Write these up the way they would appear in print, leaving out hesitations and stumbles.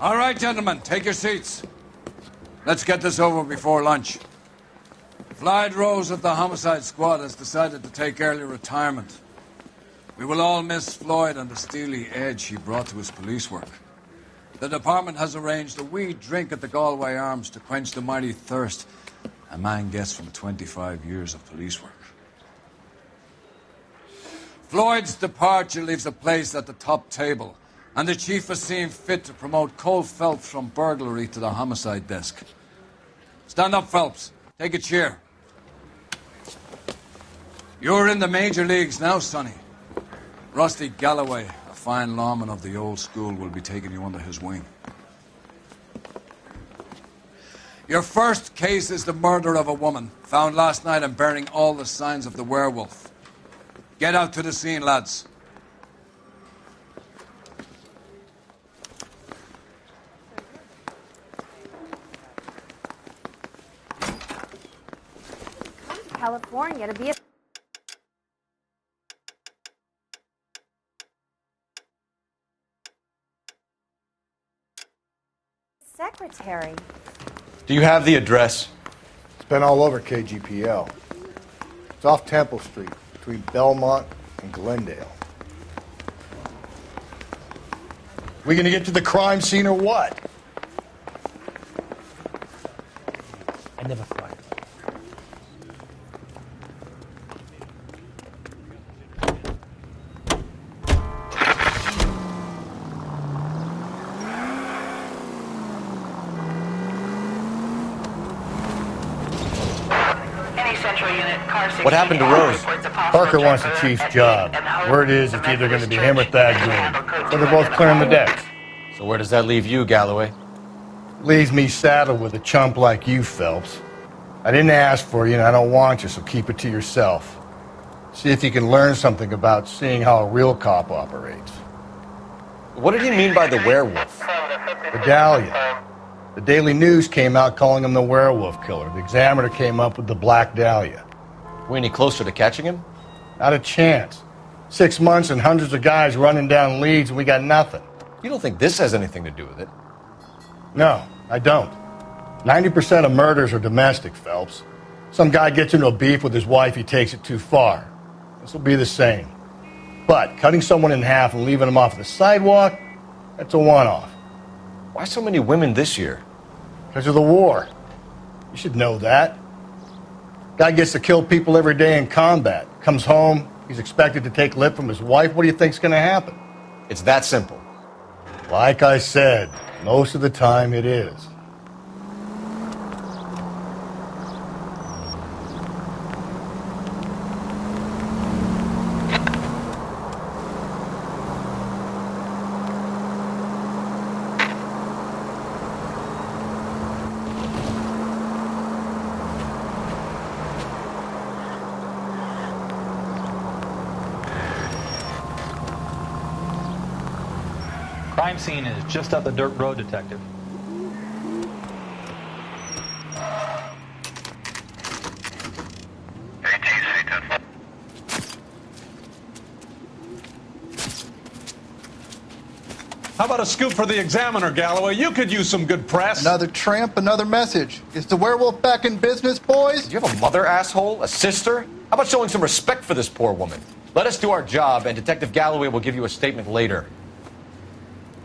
All right, gentlemen, take your seats. Let's get this over before lunch. Floyd Rose of the Homicide Squad has decided to take early retirement. We will all miss Floyd and the steely edge he brought to his police work. The department has arranged a wee drink at the Galway Arms to quench the mighty thirst a man gets from 25 years of police work. Floyd's departure leaves a place at the top table, and the chief has seen fit to promote Cole Phelps from burglary to the homicide desk. Stand up, Phelps. Take a chair. You're in the major leagues now, Sonny. Rusty Galloway, a fine lawman of the old school, will be taking you under his wing. Your first case is the murder of a woman, found last night and bearing all the signs of the werewolf. Get out to the scene, lads. California to be a secretary. Do you have the address? It's been all over KGPL. It's off Temple Street, between Belmont and Glendale. We gonna get to the crime scene or what? I never fired. What happened to Rose? Parker wants the chief's job. Word is it's either going to be him or Thad Green. So they're both clearing the decks. So where does that leave you, Galloway? Leaves me saddled with a chump like you, Phelps. I didn't ask for you and I don't want you, so keep it to yourself. See if you can learn something about seeing how a real cop operates. What did he mean by the werewolf? The Dahlia. The Daily News came out calling him the werewolf killer. The Examiner came up with the Black Dahlia. We any closer to catching him? Not a chance. 6 months and hundreds of guys running down leads and we got nothing. You don't think this has anything to do with it? No, I don't. 90% of murders are domestic, Phelps. Some guy gets into a beef with his wife, he takes it too far. This will be the same. But cutting someone in half and leaving them off the sidewalk, that's a one-off. Why so many women this year? Because of the war. You should know that. Guy gets to kill people every day in combat. Comes home, he's expected to take lip from his wife. What do you think's going to happen? It's that simple. Like I said, most of the time it is. Crime scene is just up the dirt road, Detective. How about a scoop for the Examiner, Galloway? You could use some good press. Another tramp, another message. Is the werewolf back in business, boys? Do you have a mother, asshole? A sister? How about showing some respect for this poor woman? Let us do our job, and Detective Galloway will give you a statement later.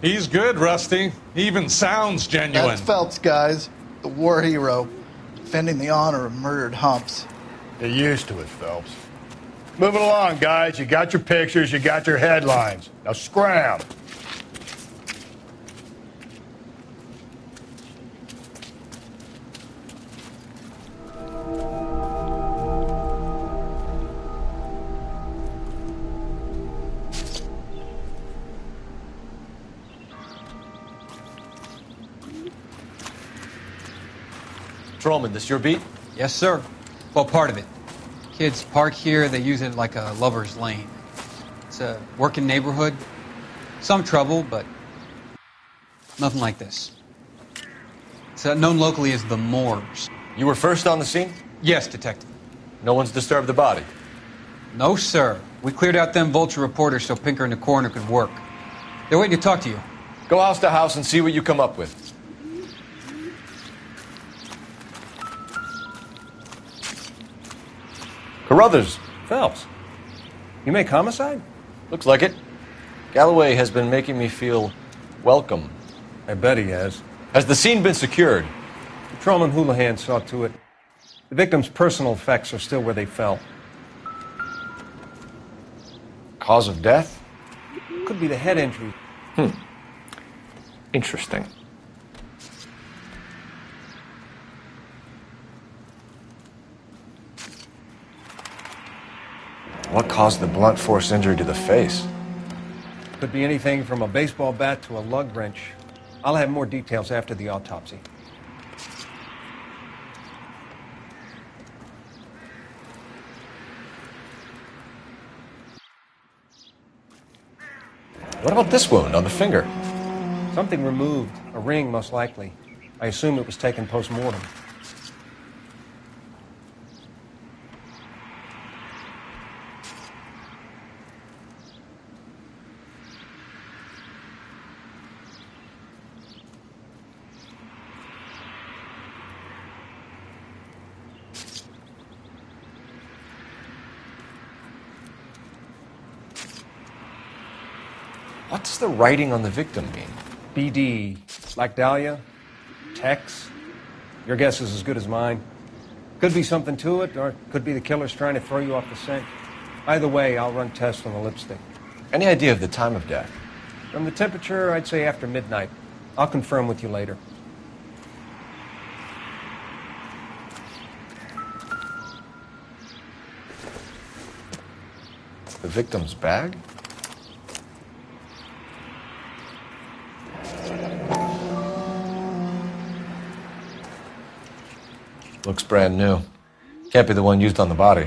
He's good, Rusty. He even sounds genuine. That's Phelps, guys. The war hero. Defending the honor of murdered humps. Get used to it, Phelps. Moving along, guys. You got your pictures, you got your headlines. Now scram. Patrolman, this your beat? Yes, sir. Well, part of it. Kids park here, they use it like a lover's lane. It's a working neighborhood. Some trouble, but nothing like this. It's known locally as the Moors. You were first on the scene? Yes, Detective. No one's disturbed the body? No, sir. We cleared out them vulture reporters so Pinker and the coroner could work. They're waiting to talk to you. Go house to house and see what you come up with. Carruthers. Phelps, you make Homicide? Looks like it. Galloway has been making me feel welcome. I bet he has. Has the scene been secured? Patrolman Houlihan saw to it. The victim's personal effects are still where they fell. Cause of death? Could be the head injury. Interesting. What caused the blunt force injury to the face? Could be anything from a baseball bat to a lug wrench. I'll have more details after the autopsy. What about this wound on the finger? Something removed. A ring, most likely. I assume it was taken post-mortem. What does the writing on the victim mean? BD, Black Dahlia, Tex. Your guess is as good as mine. Could be something to it, or it could be the killer's trying to throw you off the scent. Either way, I'll run tests on the lipstick. Any idea of the time of death? From the temperature, I'd say after midnight. I'll confirm with you later. The victim's bag? Looks brand new. Can't be the one used on the body.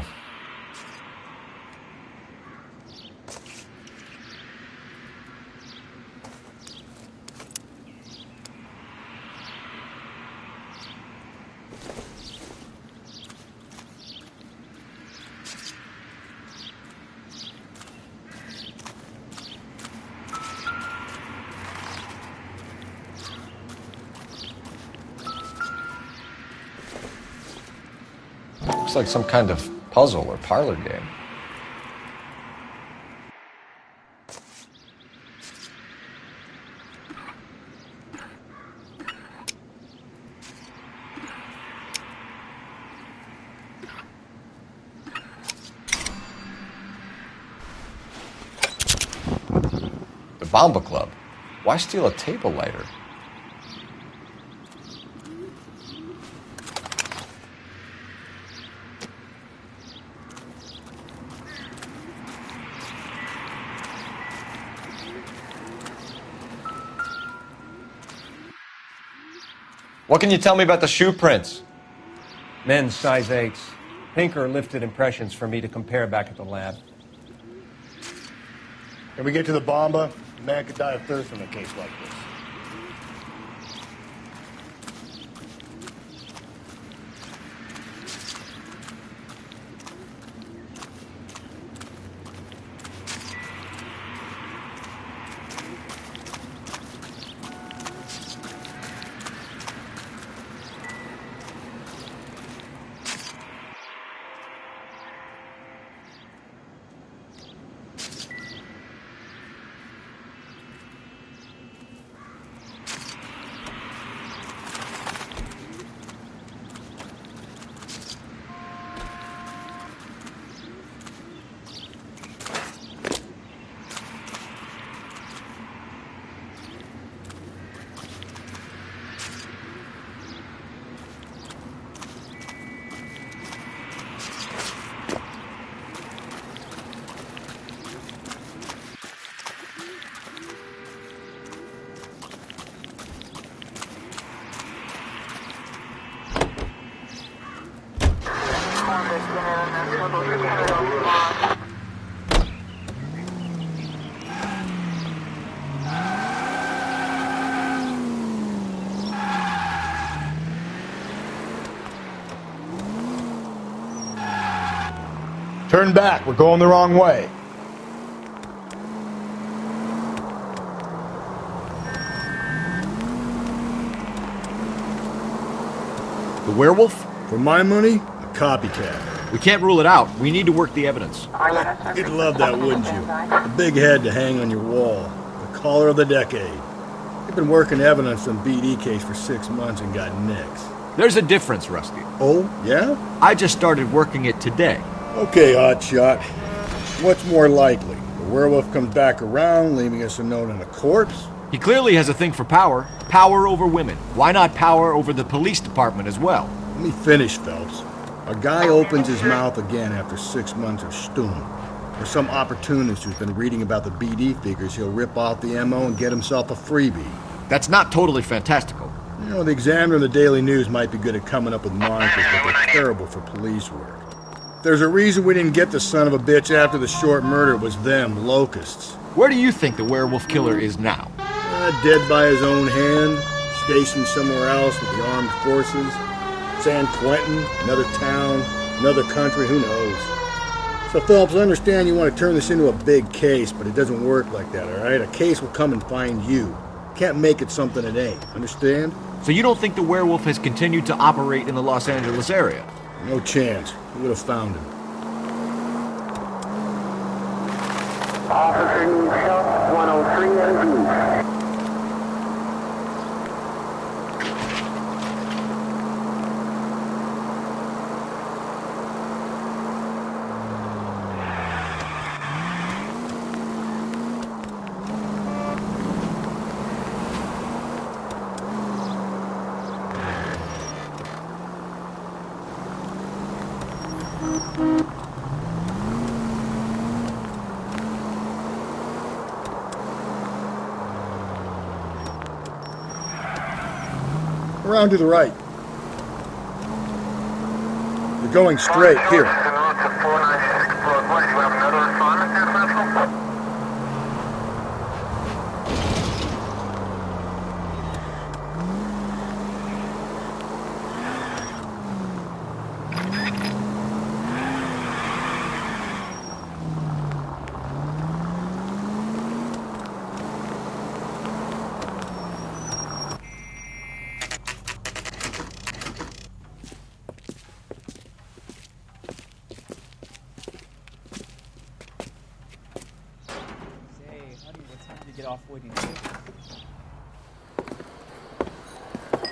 Looks like some kind of puzzle or parlor game. The Bomba Club. Why steal a table lighter? What can you tell me about the shoe prints? Men's size 8s. Pinker lifted impressions for me to compare back at the lab. When we get to the Bomba, a man could die of thirst in a case like this. Turn back. We're going the wrong way. The werewolf? For my money, a copycat. We can't rule it out. We need to work the evidence. You'd love that, wouldn't you? A big head to hang on your wall. The caller of the decade. You've been working evidence on BD case for 6 months and got nicks. There's a difference, Rusty. Oh, yeah? I just started working it today. Okay, hotshot. What's more likely? The werewolf comes back around, leaving us a note on a corpse? He clearly has a thing for power. Power over women. Why not power over the police department as well? Let me finish, Phelps. A guy opens his mouth again after 6 months of stewing. Or some opportunist who's been reading about the BD figures, he'll rip off the MO and get himself a freebie. That's not totally fantastical. You know, the Examiner and the Daily News might be good at coming up with monikers, but they're terrible for police work. If there's a reason we didn't get the son of a bitch after the short murder, it was them, locusts. Where do you think the werewolf killer is now? Dead by his own hand, stationed somewhere else with the armed forces. San Quentin, another town, another country, who knows? So, Phelps, I understand you want to turn this into a big case, but it doesn't work like that, all right? A case will come and find you. Can't make it something it ain't, understand? So you don't think the werewolf has continued to operate in the Los Angeles area? No chance. We would have found him. Officer needs help, 103 and B. Around to the right. You're going straight, here.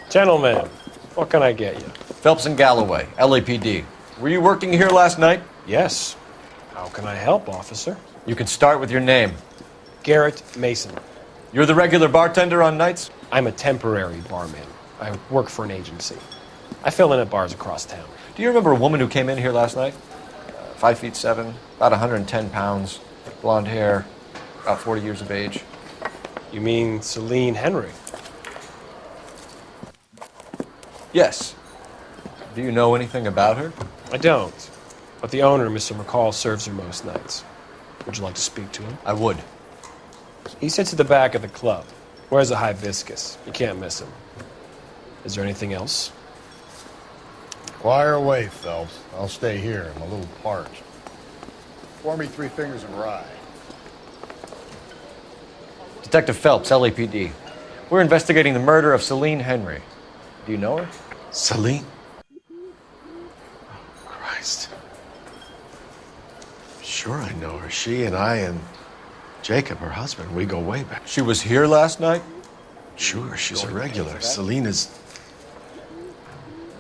Gentlemen, what can I get you? Phelps and Galloway, LAPD. Were you working here last night? Yes. How can I help, officer? You can start with your name. Garrett Mason. You're the regular bartender on nights? I'm a temporary barman. I work for an agency. I fill in at bars across town. Do you remember a woman who came in here last night? 5'7", about 110 pounds, blonde hair, about 40 years of age. You mean Celine Henry? Yes. Do you know anything about her? I don't. But the owner, Mr. McCall, serves her most nights. Would you like to speak to him? I would. He sits at the back of the club. Wears a hibiscus. You can't miss him. Is there anything else? Fire away, Phelps. I'll stay here. I'm a little parched. Pour me 3 fingers of rye. Detective Phelps, LAPD. We're investigating the murder of Celine Henry. Do you know her? Celine? Oh, Christ. Sure I know her. She and I and Jacob, her husband, we go way back. She was here last night? Sure, she's a regular. Celine is...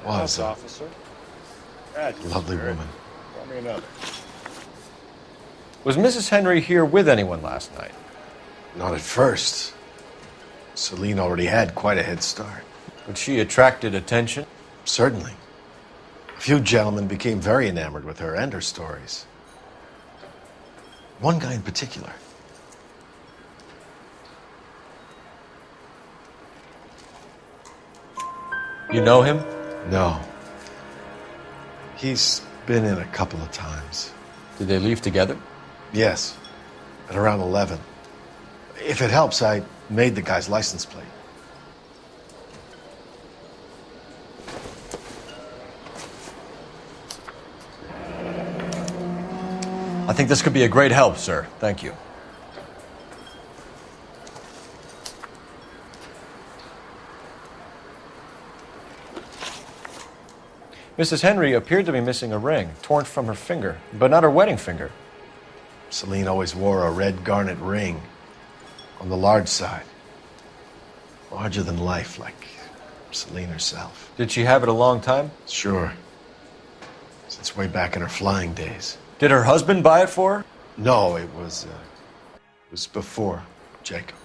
was a officer. lovely woman. Pour me another. Was Mrs. Henry here with anyone last night? Not at first. Celine already had quite a head start. But she attracted attention? Certainly. A few gentlemen became very enamored with her and her stories. One guy in particular. You know him? No. He's been in a couple of times. Did they leave together? Yes. At around 11. If it helps, I made the guy's license plate. I think this could be a great help, sir. Thank you. Mrs. Henry appeared to be missing a ring, torn from her finger, but not her wedding finger. Celine always wore a red garnet ring on the large side. Larger than life, like Celine herself. Did she have it a long time? Sure. Since way back in her flying days. Did her husband buy it for her? No, it was before Jacob.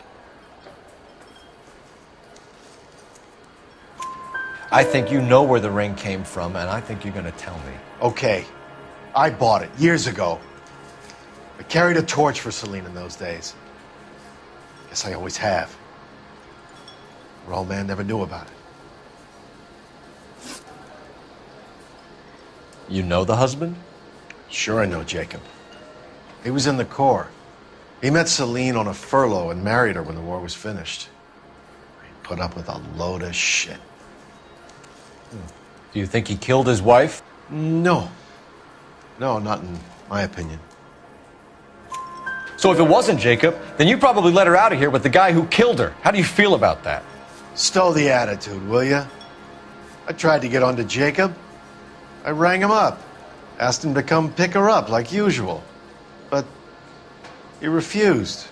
I think you know where the ring came from, and I think you're going to tell me. Okay. I bought it years ago. I carried a torch for Celine in those days. Guess I always have. Her old man never knew about it. You know the husband? Sure I know Jacob. He was in the Corps. He met Celine on a furlough and married her when the war was finished. He put up with a load of shit. Do you think he killed his wife? No. No, not in my opinion. So if it wasn't Jacob, then you probably let her out of here with the guy who killed her. How do you feel about that? Stow the attitude, will ya? I tried to get on to Jacob. I rang him up. Asked him to come pick her up like usual. But he refused.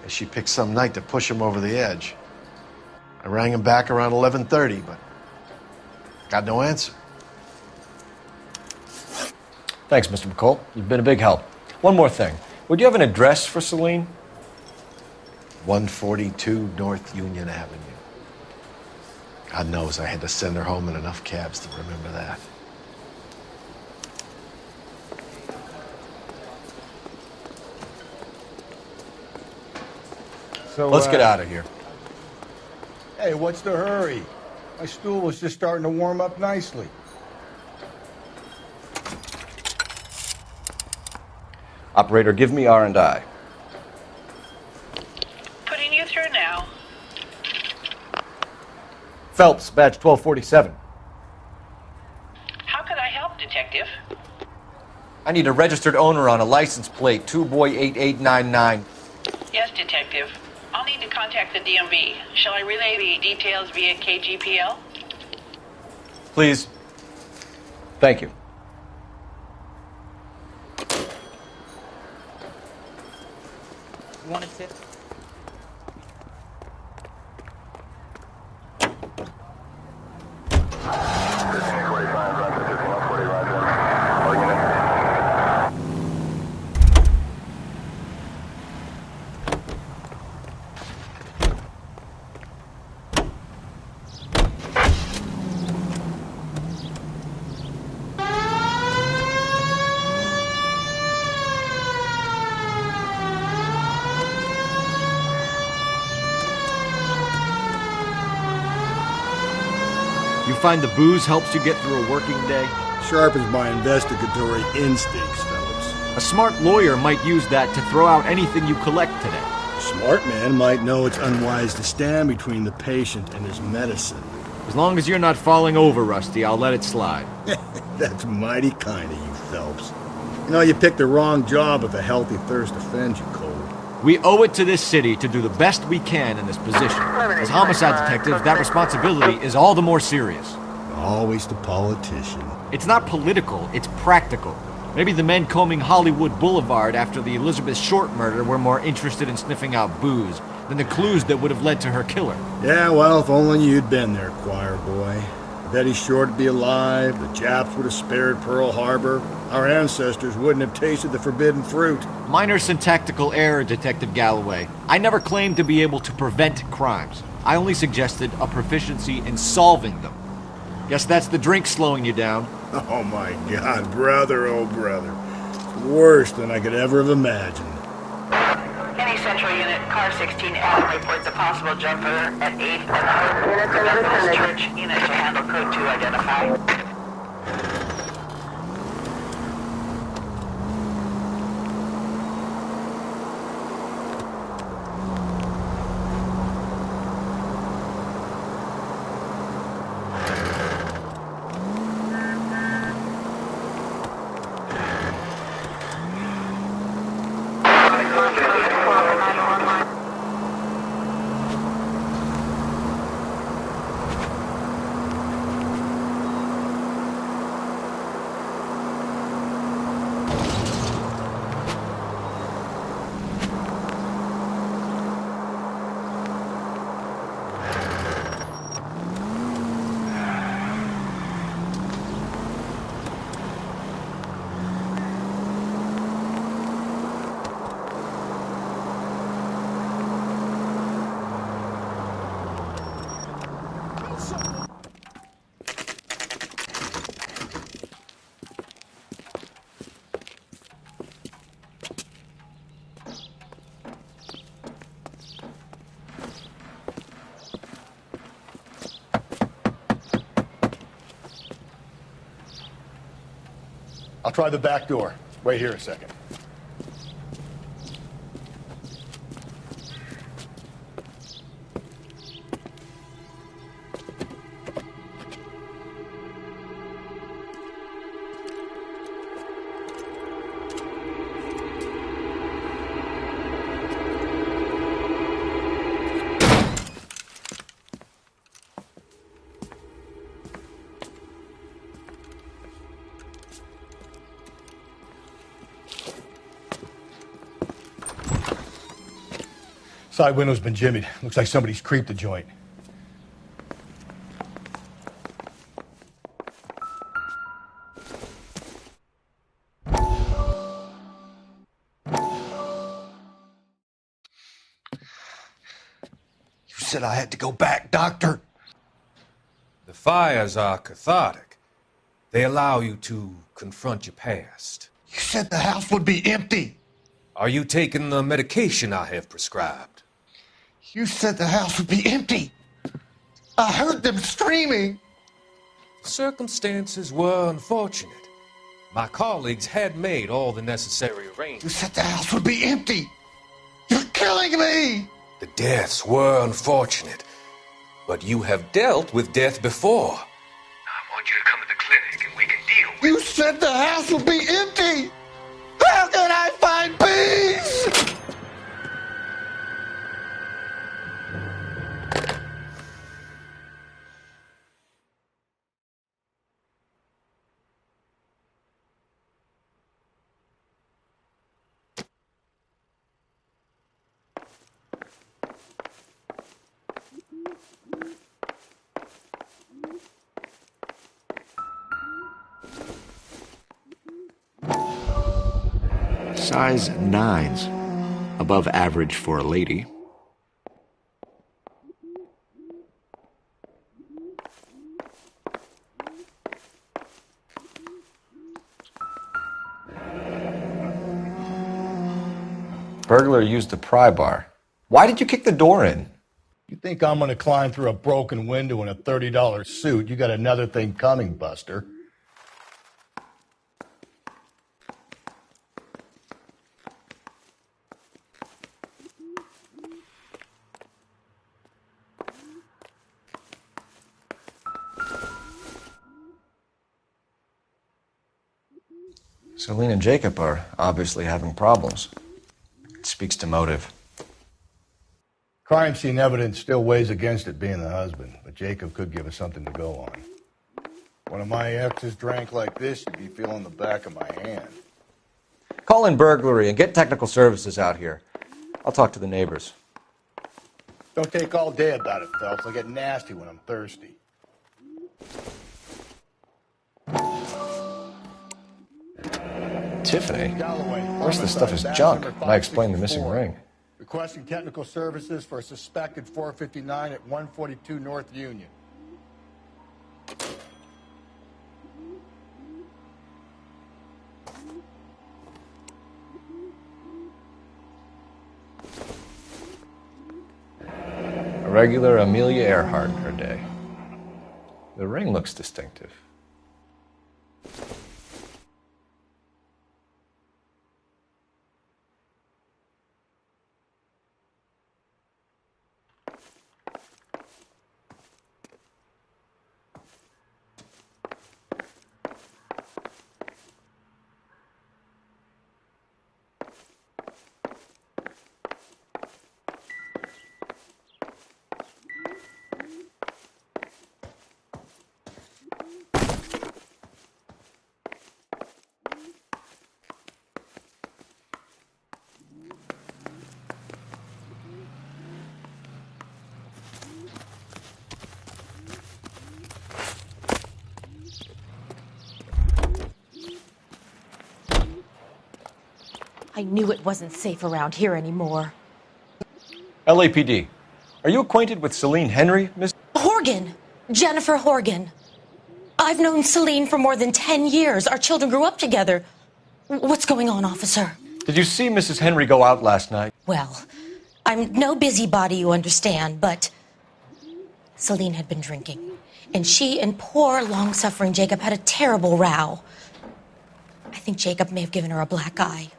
Guess she picked some night to push him over the edge. I rang him back around 11:30, but got no answer. Thanks, Mr. McCall. You've been a big help. One more thing. Would you have an address for Celine? 142 North Union Avenue. God knows I had to send her home in enough cabs to remember that. So, let's get out of here. Hey, what's the hurry? My stool was just starting to warm up nicely. Operator, give me R&I. Putting you through now. Phelps, badge 1247. How could I help, Detective? I need a registered owner on a license plate, 2boy8899. Yes, Detective. I'll need to contact the DMV. Shall I relay the details via KGPL? Please. Thank you. You want a tip? You find the booze helps you get through a working day? Sharpens my investigatory instincts, Phelps. A smart lawyer might use that to throw out anything you collect today. A smart man might know it's unwise to stand between the patient and his medicine. As long as you're not falling over, Rusty, I'll let it slide. That's mighty kind of you, Phelps. You know, you picked the wrong job if a healthy thirst offends you, Cole. We owe it to this city to do the best we can in this position. As homicide detectives, that responsibility is all the more serious. Always the politician. It's not political, it's practical. Maybe the men combing Hollywood Boulevard after the Elizabeth Short murder were more interested in sniffing out booze than the clues that would have led to her killer. Yeah, well, if only you'd been there, choir boy. Betty Short would be alive, the Japs would have spared Pearl Harbor, our ancestors wouldn't have tasted the forbidden fruit. Minor syntactical error, Detective Galloway. I never claimed to be able to prevent crimes. I only suggested a proficiency in solving them. Guess that's the drink slowing you down. Oh my God, brother, oh brother. Worse than I could ever have imagined. Any central unit, car 16 Adam reports a possible jumper at 8 and 4. Methodist Church unit to handle code 2 identify. I'll try the back door. Wait here a second. Side window's been jimmied. Looks like somebody's creeped the joint. You said I had to go back, Doctor. The fires are cathartic. They allow you to confront your past. You said the house would be empty. Are you taking the medication I have prescribed? You said the house would be empty. I heard them screaming. Circumstances were unfortunate. My colleagues had made all the necessary You arrangements. said the house would be empty. You're killing me. The deaths were unfortunate, but you have dealt with death before. I want you to come to the clinic and we can deal with it. You said the house would be empty. How can I find peace? Size 9s. Above average for a lady. Burglar used the pry bar. Why did you kick the door in? You think I'm gonna climb through a broken window in a $30 suit? You got another thing coming, Buster. Celine and Jacob are obviously having problems. It speaks to motive. Crime scene evidence still weighs against it being the husband, but Jacob could give us something to go on. One of my exes drank like this, you'd be feeling the back of my hand. Call in burglary and get technical services out here. I'll talk to the neighbors. Don't take all day about it, Phelps. I get nasty when I'm thirsty. Tiffany? Galloway, The rest of the stuff is homicide, junk. batch number Might explain the missing 564. ring. Requesting technical services for a suspected 459 at 142 North Union. A regular Amelia Earhart in her day. The ring looks distinctive. I knew it wasn't safe around here anymore. LAPD. Are you acquainted with Celine Henry, Miss? Horgan! Jennifer Horgan. I've known Celine for more than 10 years. Our children grew up together. What's going on, officer? Did you see Mrs. Henry go out last night? Well, I'm no busybody, you understand, but Celine had been drinking. And she and poor, long-suffering Jacob had a terrible row. I think Jacob may have given her a black eye.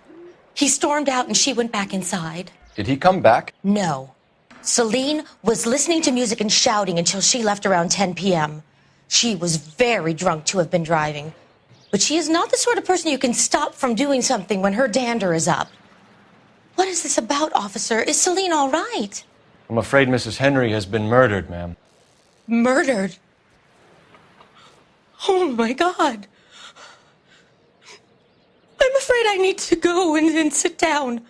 He stormed out and she went back inside. Did he come back? No. Celine was listening to music and shouting until she left around 10 p.m. She was very drunk to have been driving. But she is not the sort of person you can stop from doing something when her dander is up. What is this about, officer? Is Celine all right? I'm afraid Mrs. Henry has been murdered, ma'am. Murdered? Oh, my God. I'm afraid I need to go and sit down.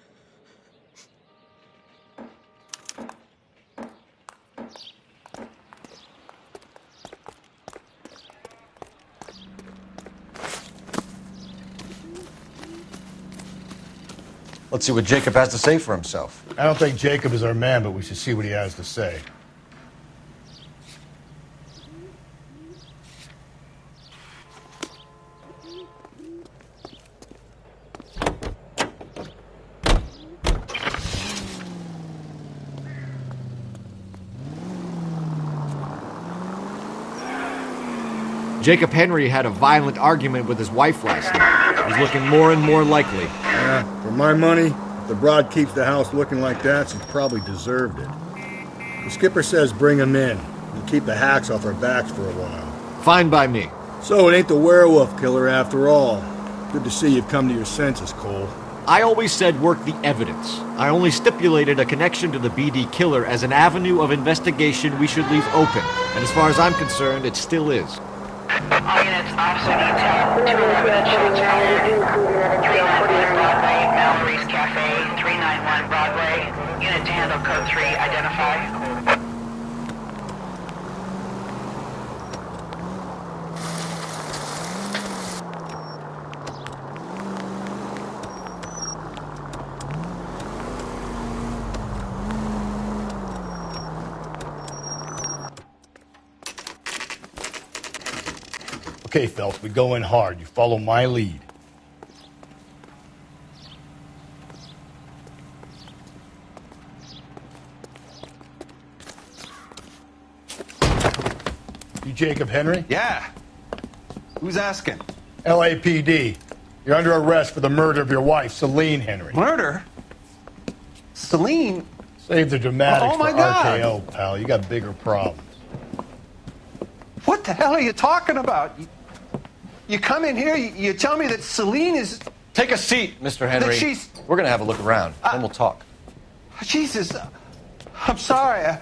Let's see what Jacob has to say for himself. I don't think Jacob is our man, but we should see what he has to say. Jacob Henry had a violent argument with his wife last night. It was looking more and more likely. Yeah, for my money, if the broad keeps the house looking like that, she's probably deserved it. The skipper says bring him in. We'll keep the hacks off our backs for a while. Fine by me. So it ain't the werewolf killer after all. Good to see you've come to your senses, Cole. I always said work the evidence. I only stipulated a connection to the BD killer as an avenue of investigation we should leave open. And as far as I'm concerned, it still is. All units, officer detail, 211 at Shelter, 391 Broadway, Mallory's Cafe, 391 Broadway. Unit to handle code 3, identify. Okay, Phelps, we go in hard. You follow my lead. You Jacob Henry? Yeah. Who's asking? LAPD. You're under arrest for the murder of your wife, Celine Henry. Murder? Celine? Save the dramatics Oh, my for God. RKO, pal. You got bigger problems. What the hell are you talking about? You come in here, you tell me that Celine is... Take a seat, Mr. Henry. That she's... We're going to have a look around, then we'll talk. Jesus, I'm sorry.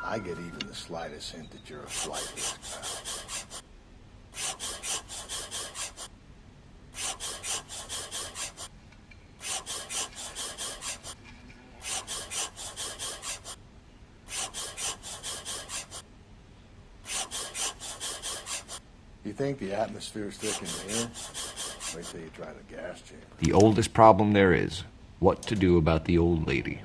I get even the slightest hint that you're a flight risk, pal. You think the atmosphere's thick in here? Wait till you try the gas chamber. The oldest problem there is, what to do about the old lady.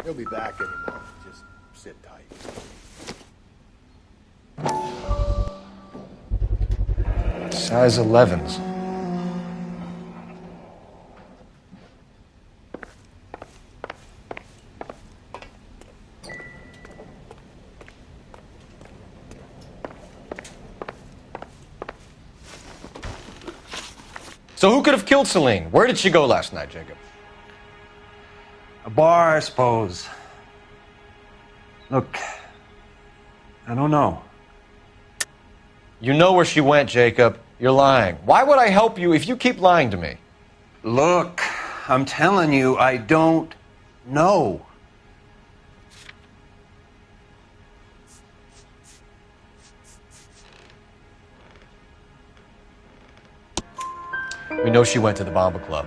He'll be back any moment. Just sit tight. Size 11s. So who could have killed Celine? Where did she go last night, Jacob? A bar, I suppose. Look, I don't know. You know where she went, Jacob. You're lying. Why would I help you if you keep lying to me? Look, I'm telling you, I don't know. We know she went to the Bomba Club.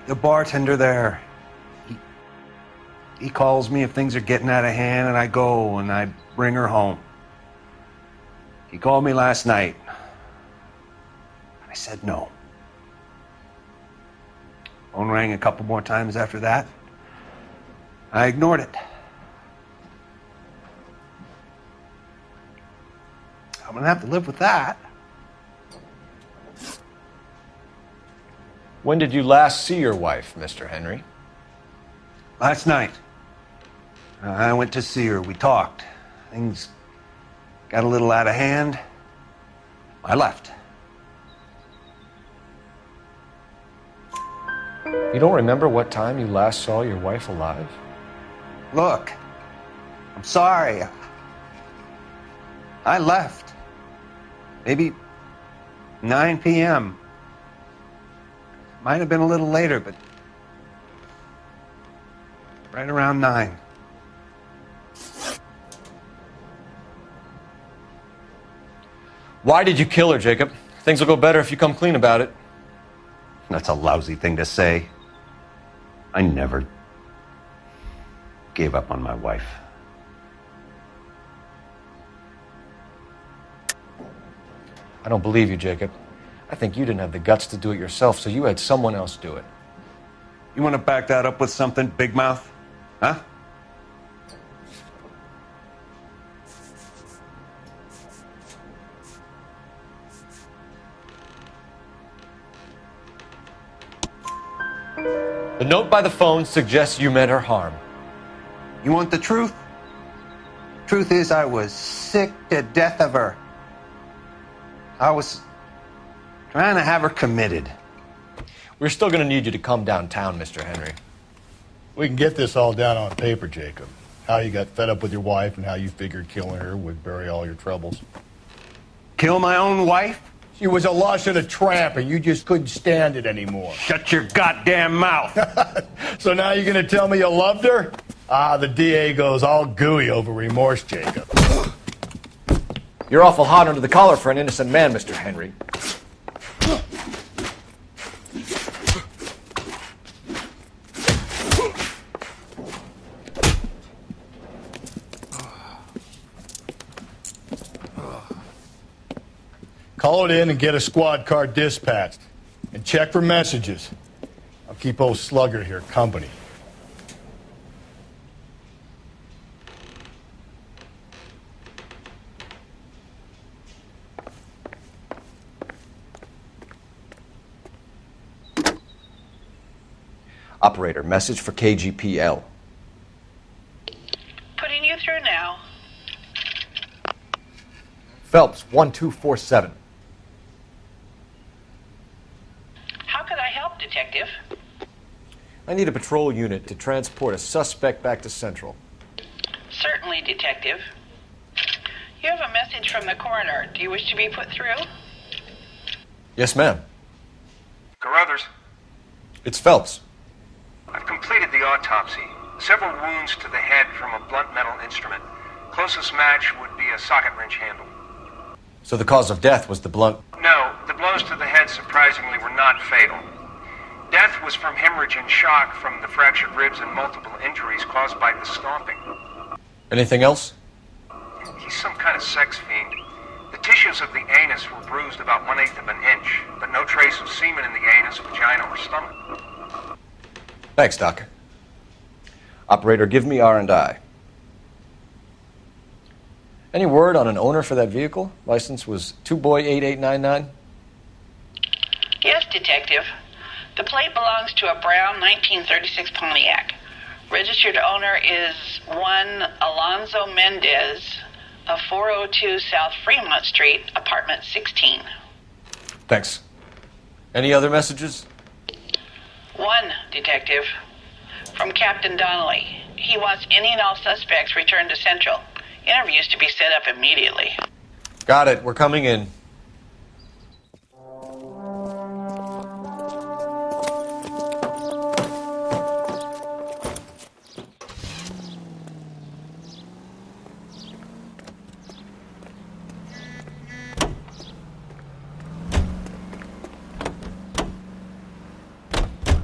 The bartender there, he calls me if things are getting out of hand, and I go and I bring her home. He called me last night. I said no. Phone rang a couple more times after that. I ignored it. gonna have to live with that. When did you last see your wife, Mr. Henry? Last night. I went to see her. We talked. Things got a little out of hand. I left. You don't remember what time you last saw your wife alive? Look, I'm sorry. I left. Maybe 9 p.m. Might have been a little later, but right around 9. Why did you kill her, Jacob? Things will go better if you come clean about it. That's a lousy thing to say. I never gave up on my wife. I don't believe you, Jacob. I think you didn't have the guts to do it yourself, so you had someone else do it. You want to back that up with something, Big Mouth? Huh? The note by the phone suggests you meant her harm. You want the truth? Truth is, I was sick to death of her. I was trying to have her committed. We're still going to need you to come downtown, Mr. Henry. We can get this all down on paper, Jacob. How you got fed up with your wife and how you figured killing her would bury all your troubles. Kill my own wife? She was a lush and a tramp, and you just couldn't stand it anymore. Shut your goddamn mouth. So now you're going to tell me you loved her? Ah, the DA goes all gooey over remorse, Jacob. You're awful hot under the collar for an innocent man, Mr. Henry. Call it in and get a squad car dispatched. And check for messages. I'll keep old Slugger here company. Operator, message for KGPL. Putting you through now. Phelps, 1247. How could I help, Detective? I need a patrol unit to transport a suspect back to Central. Certainly, Detective. You have a message from the coroner. Do you wish to be put through? Yes, ma'am. Carruthers, It's Phelps. I've completed the autopsy. Several wounds to the head from a blunt metal instrument. Closest match would be a socket wrench handle. So the cause of death was the blunt... No, the blows to the head surprisingly were not fatal. Death was from hemorrhage and shock from the fractured ribs and multiple injuries caused by the stomping. Anything else? He's some kind of sex fiend. The tissues of the anus were bruised about 1/8 of an inch, but no trace of semen in the anus, vagina, or stomach. Thanks, Doc. Operator, give me R&I. Any word on an owner for that vehicle? License was 2boy8899. Yes, Detective. The plate belongs to a brown 1936 Pontiac. Registered owner is one Alonzo Mendez of 402 South Fremont Street, apartment 16. Thanks. Any other messages? One, Detective. From Captain Donnelly. He wants any and all suspects returned to Central. Interviews to be set up immediately. Got it. We're coming in.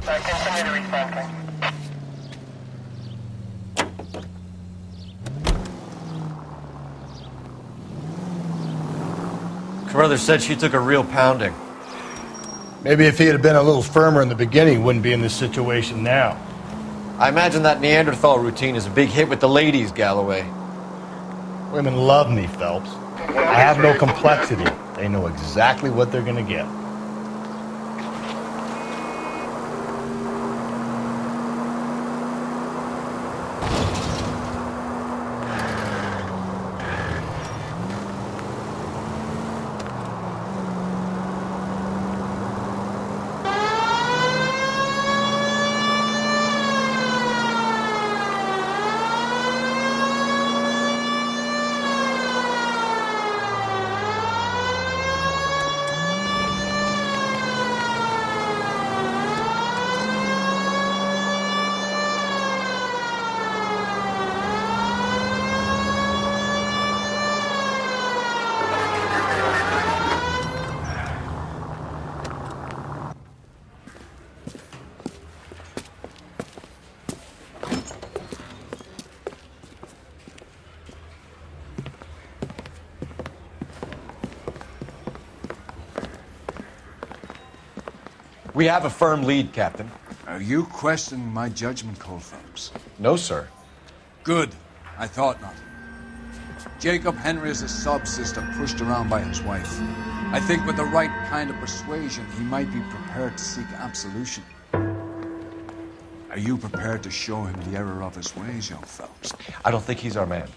Continue to respond. Carruthers said she took a real pounding. Maybe if he had been a little firmer in the beginning, he wouldn't be in this situation now. I imagine that Neanderthal routine is a big hit with the ladies, Galloway. Women love me, Phelps. I have no complexity. They know exactly what they're going to get. We have a firm lead, Captain. Are you questioning my judgment, Cole Phelps? No, sir. Good. I thought not. Jacob Henry is a sob-sister pushed around by his wife. I think with the right kind of persuasion, he might be prepared to seek absolution. Are you prepared to show him the error of his ways, young Phelps? I don't think he's our man.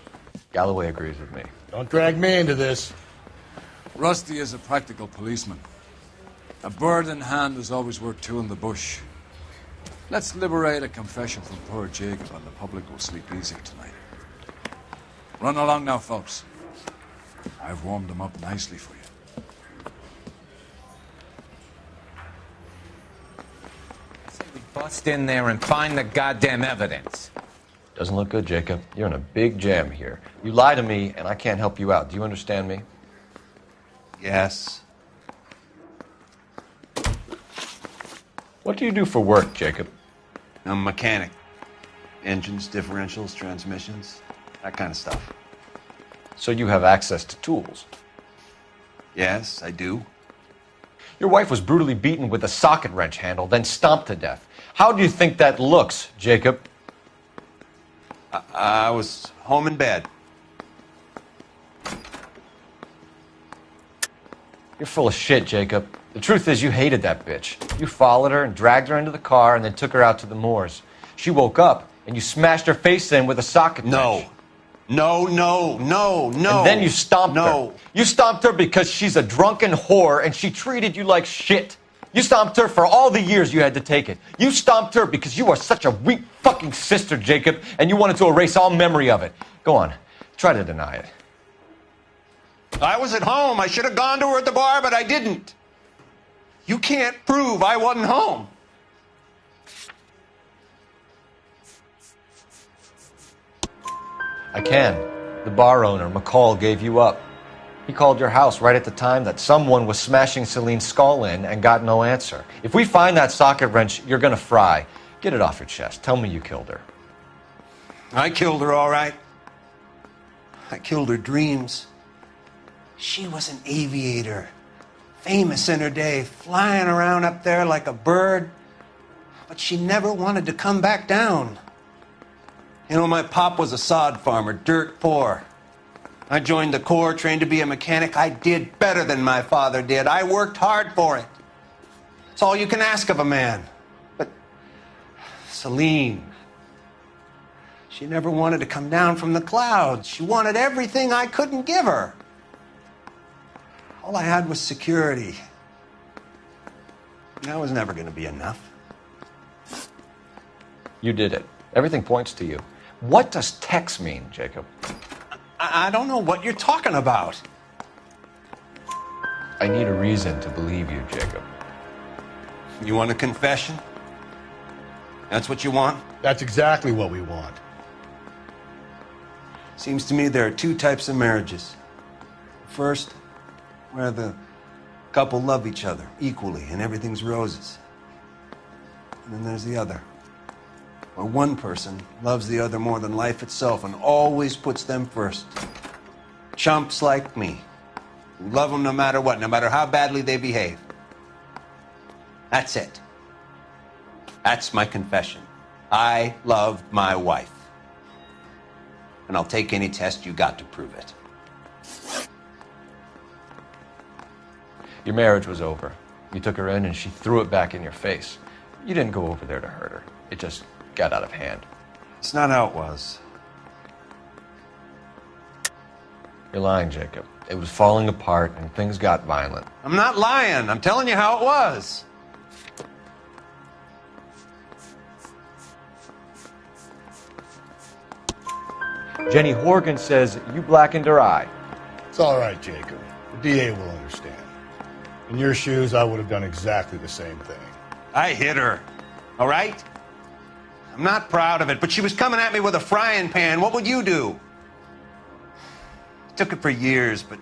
Galloway agrees with me. Don't drag me into this. Rusty is a practical policeman. A bird in hand is always worth two in the bush. Let's liberate a confession from poor Jacob and the public will sleep easy tonight. Run along now, Phelps. I've warmed them up nicely for you. Say we bust in there and find the goddamn evidence. Doesn't look good, Jacob. You're in a big jam here. You lie to me, and I can't help you out. Do you understand me? Yes. What do you do for work, Jacob? I'm a mechanic. Engines, differentials, transmissions, that kind of stuff. So you have access to tools? Yes, I do. Your wife was brutally beaten with a socket wrench handle, then stomped to death. How do you think that looks, Jacob? I was home in bed. You're full of shit, Jacob. The truth is you hated that bitch. You followed her and dragged her into the car and then took her out to the moors. She woke up and you smashed her face in with a socket wrench. No. And then you stomped her. You stomped her because she's a drunken whore and she treated you like shit. You stomped her for all the years you had to take it. You stomped her because you are such a weak fucking sister, Jacob, and you wanted to erase all memory of it. Go on. Try to deny it. I was at home. I should have gone to her at the bar, but I didn't. You can't prove I wasn't home. I can. The bar owner, McCall, gave you up. He called your house right at the time that someone was smashing Celine's skull in and got no answer. If we find that socket wrench, you're gonna fry. Get it off your chest. Tell me you killed her. I killed her, all right. I killed her dreams. She was an aviator, famous in her day, flying around up there like a bird. But she never wanted to come back down. You know, my pop was a sod farmer, dirt poor. I joined the Corps, trained to be a mechanic. I did better than my father did. I worked hard for it. It's all you can ask of a man. But Celine, she never wanted to come down from the clouds. She wanted everything I couldn't give her. All I had was security. That was never going to be enough. You did it. Everything points to you. What does Tex mean, Jacob? I don't know what you're talking about. I need a reason to believe you, Jacob. You want a confession? That's what you want? That's exactly what we want. Seems to me there are two types of marriages. First, where the couple love each other equally and everything's roses. And then there's the other, where one person loves the other more than life itself and always puts them first. Chumps like me, who love them no matter what, no matter how badly they behave. That's it. That's my confession. I loved my wife. And I'll take any test you got to prove it. Your marriage was over. You took her in and she threw it back in your face. You didn't go over there to hurt her. It just got out of hand. It's not how it was. You're lying, Jacob. It was falling apart and things got violent. I'm not lying. I'm telling you how it was. Jenny Horgan says you blackened her eye. It's all right, Jacob. The DA will understand. In your shoes, I would have done exactly the same thing. I hit her. All right? I'm not proud of it, but she was coming at me with a frying pan. What would you do? Took it for years, but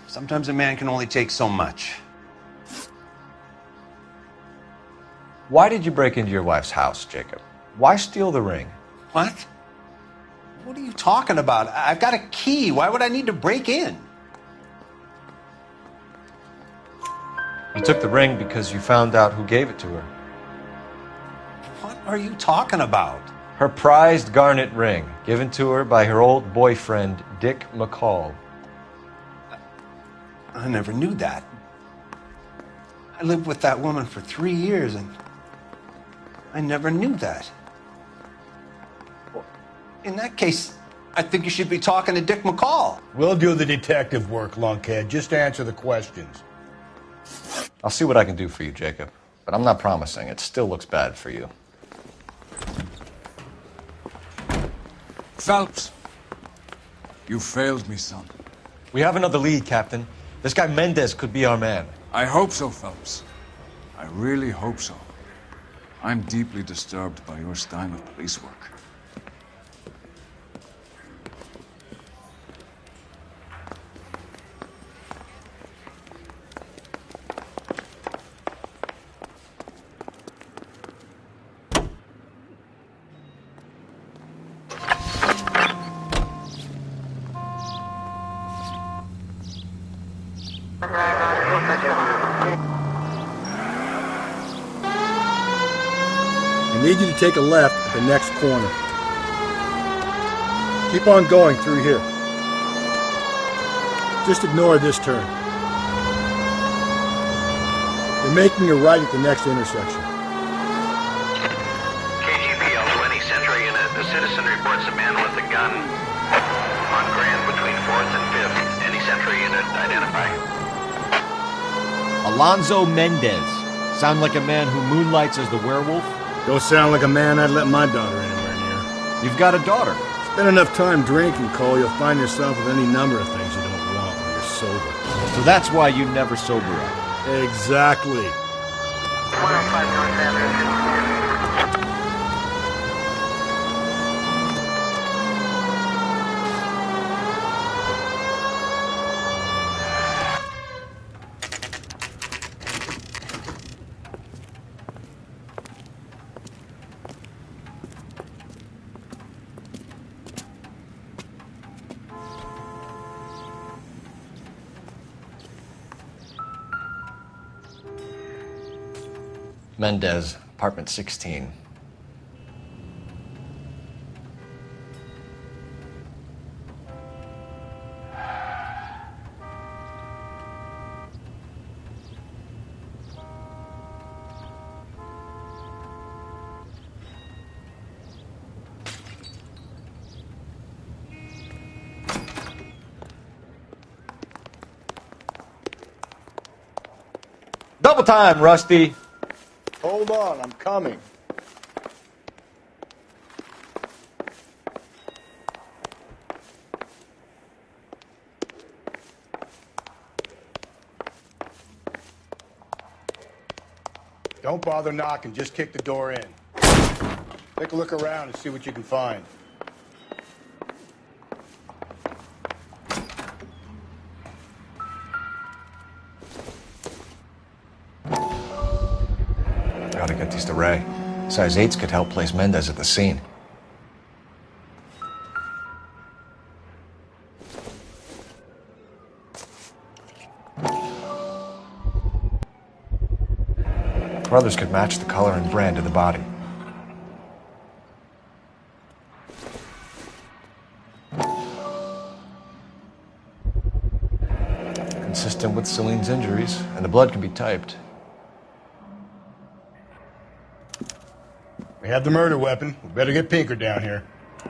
sometimes a man can only take so much. Why did you break into your wife's house, Jacob? Why steal the ring? What? What are you talking about? I've got a key. Why would I need to break in? You took the ring because you found out who gave it to her. What are you talking about? Her prized garnet ring, given to her by her old boyfriend, Dick McCall. I never knew that. I lived with that woman for 3 years, and I never knew that. Well, in that case, I think you should be talking to Dick McCall. We'll do the detective work, lunkhead. Just answer the questions. I'll see what I can do for you, Jacob. But I'm not promising. It still looks bad for you. Phelps, you failed me, son. We have another lead, Captain. This guy Mendez could be our man. I hope so, Phelps. I really hope so. I'm deeply disturbed by your style of police work. I need you to take a left at the next corner. Keep on going through here. Just ignore this turn. You're making a right at the next intersection. KGPL 20 Central Unit. The citizen reports a man with a gun on Grand between 4th and 5th. Any Central Unit identify? Alonzo Mendez. Sound like a man who moonlights as the werewolf? Don't sound like a man I'd let my daughter anywhere near. You've got a daughter. Spend enough time drinking, Cole, you'll find yourself with any number of things you don't want when you're sober. So that's why you never sober up. Exactly. 105 North Avenue. Mendez, apartment 16. Double time, Rusty. Hold on, I'm coming. Don't bother knocking, just kick the door in. Take a look around and see what you can find. Gotta get these to Ray. Size 8s could help place Mendez at the scene. Brothers could match the color and brand of the body. Consistent consistent with Celine's injuries, and the blood can be typed. We have the murder weapon. We better get Pinker down here.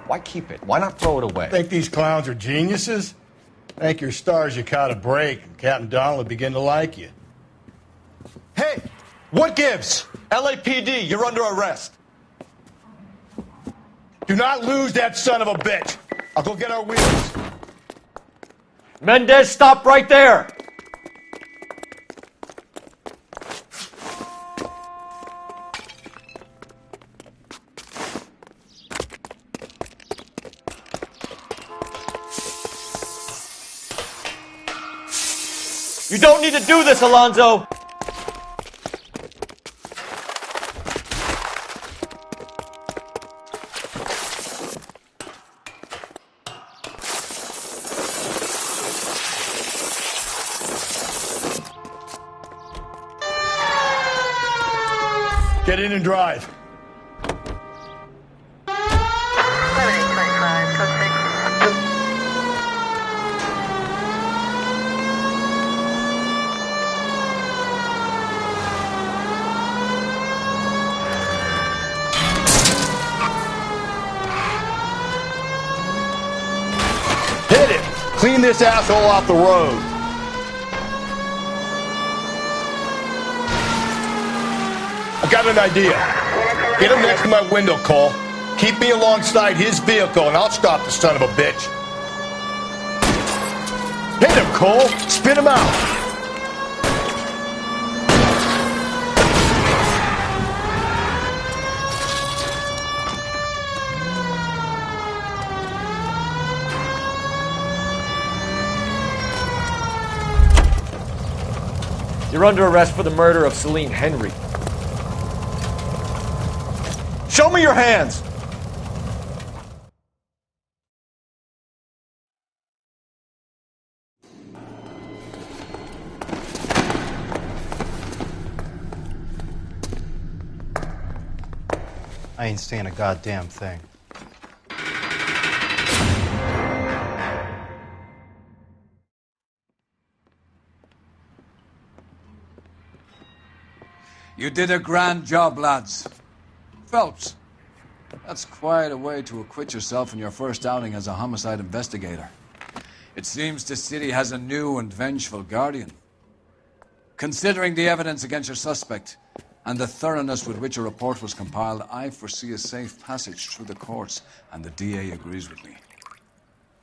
Why keep it? Why not throw it away? Think these clowns are geniuses? Thank your stars you caught a break, and Captain Donald will begin to like you. Hey! What gives? LAPD, you're under arrest. Do not lose that son of a bitch. I'll go get our wheels. Mendez, stop right there! You don't need to do this, Alonzo! Get in and drive. Hit it! Clean this asshole off the road. I got an idea. Get him next to my window, Cole. Keep me alongside his vehicle, and I'll stop the son of a bitch. Hit him, Cole. Spin him out. You're under arrest for the murder of Celine Henry. Show me your hands! I ain't saying a goddamn thing. You did a grand job, lads. Phelps, that's quite a way to acquit yourself in your first outing as a homicide investigator. It seems the city has a new and vengeful guardian. Considering the evidence against your suspect and the thoroughness with which a report was compiled, I foresee a safe passage through the courts, and the DA agrees with me.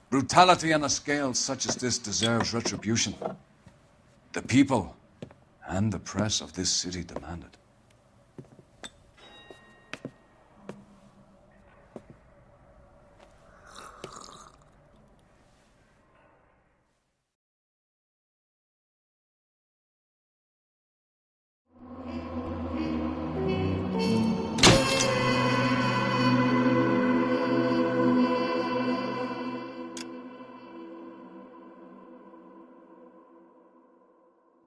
Brutality on a scale such as this deserves retribution. The people and the press of this city demand it.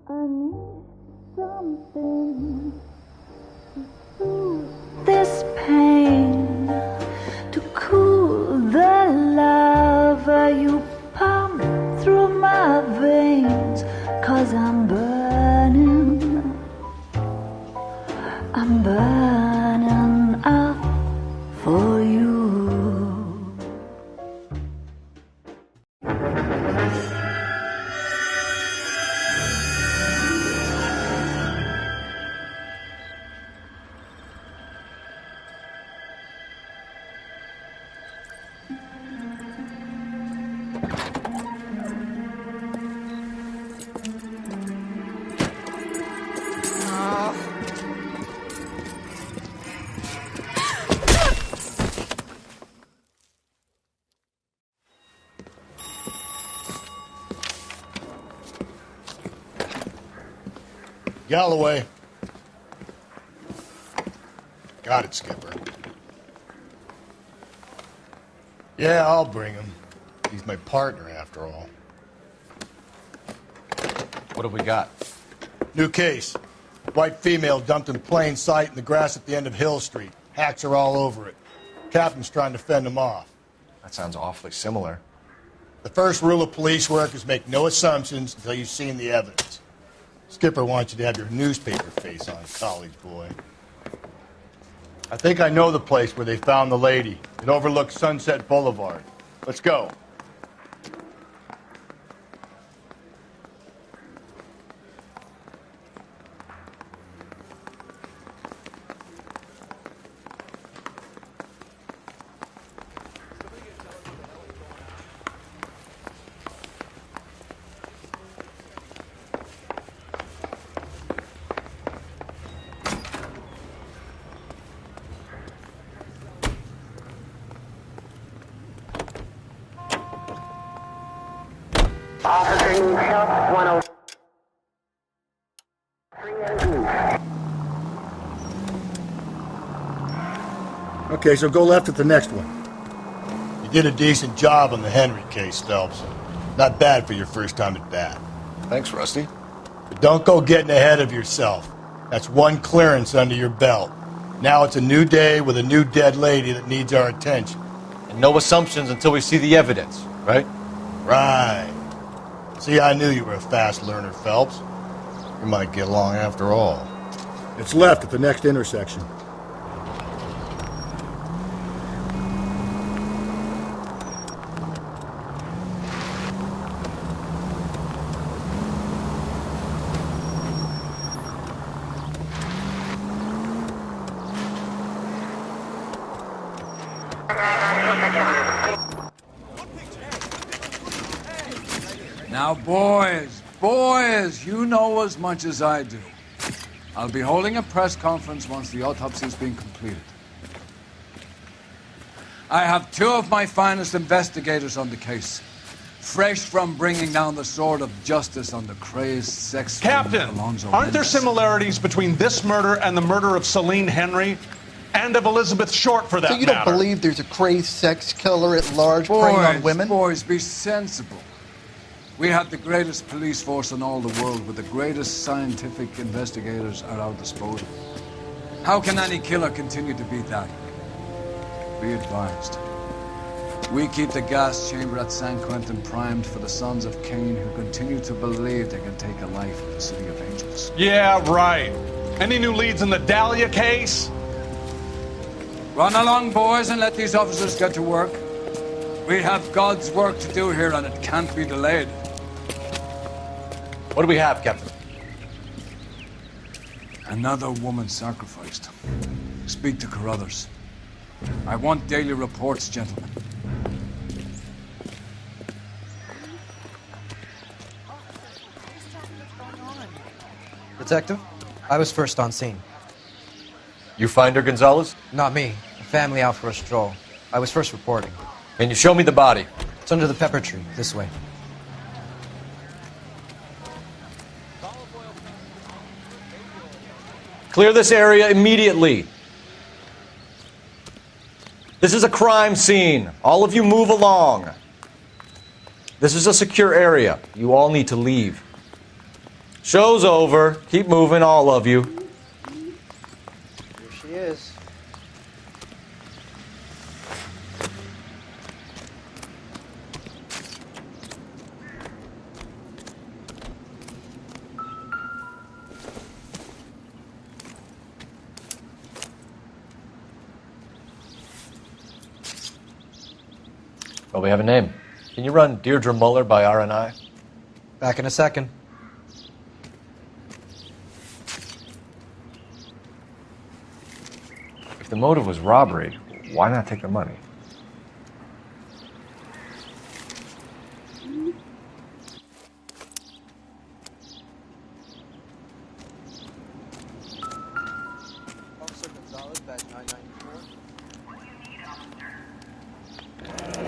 I need something to soothe this pain, to cool the lava you pump through my veins, 'cause I'm burning up for you. Galloway. Got it, Skipper. Yeah, I'll bring him. He's my partner, after all. What have we got? New case. White female dumped in plain sight in the grass at the end of Hill Street. Hacks are all over it. Captain's trying to fend him off. That sounds awfully similar. The first rule of police work is make no assumptions until you've seen the evidence. Skipper wants you to have your newspaper face on, college boy. I think I know the place where they found the lady. It overlooks Sunset Boulevard. Let's go. Okay, so go left at the next one. You did a decent job on the Henry case, Phelps. Not bad for your first time at bat. Thanks, Rusty. But don't go getting ahead of yourself. That's one clearance under your belt. Now it's a new day with a new dead lady that needs our attention. And no assumptions until we see the evidence, right? Right. See, I knew you were a fast learner, Phelps. We might get along after all. It's left at the next intersection. Now, boys, you know as much as I do. I'll be holding a press conference once the autopsy's been completed. I have two of my finest investigators on the case, fresh from bringing down the sword of justice on the crazed sex Captain, Alonzo aren't there Mendez. similarities between this murder and the murder of Celine Henry? And of Elizabeth Short, for that So you matter. don't believe there's a crazed sex killer at large preying on women? Boys, be sensible. We have the greatest police force in all the world with the greatest scientific investigators at our disposal. How can any killer continue to be that? Be advised. We keep the gas chamber at San Quentin primed for the sons of Cain who continue to believe they can take a life in the City of Angels. Yeah, right. Any new leads in the Dahlia case? Run along, boys, and let these officers get to work. We have God's work to do here, and it can't be delayed. What do we have, Captain? Another woman sacrificed. Speak to Carruthers. I want daily reports, gentlemen. Detective, I was first on scene. You find her, Gonzalez? Not me. A family out for a stroll. I was first reporting. Can you show me the body? It's under the pepper tree, this way. Clear this area immediately. This is a crime scene. All of you move along. This is a secure area. You all need to leave. Show's over. Keep moving, all of you. Here she is. Well, we have a name. Can you run Deirdre Muller by RNI? Back in a second. If the motive was robbery, why not take the money?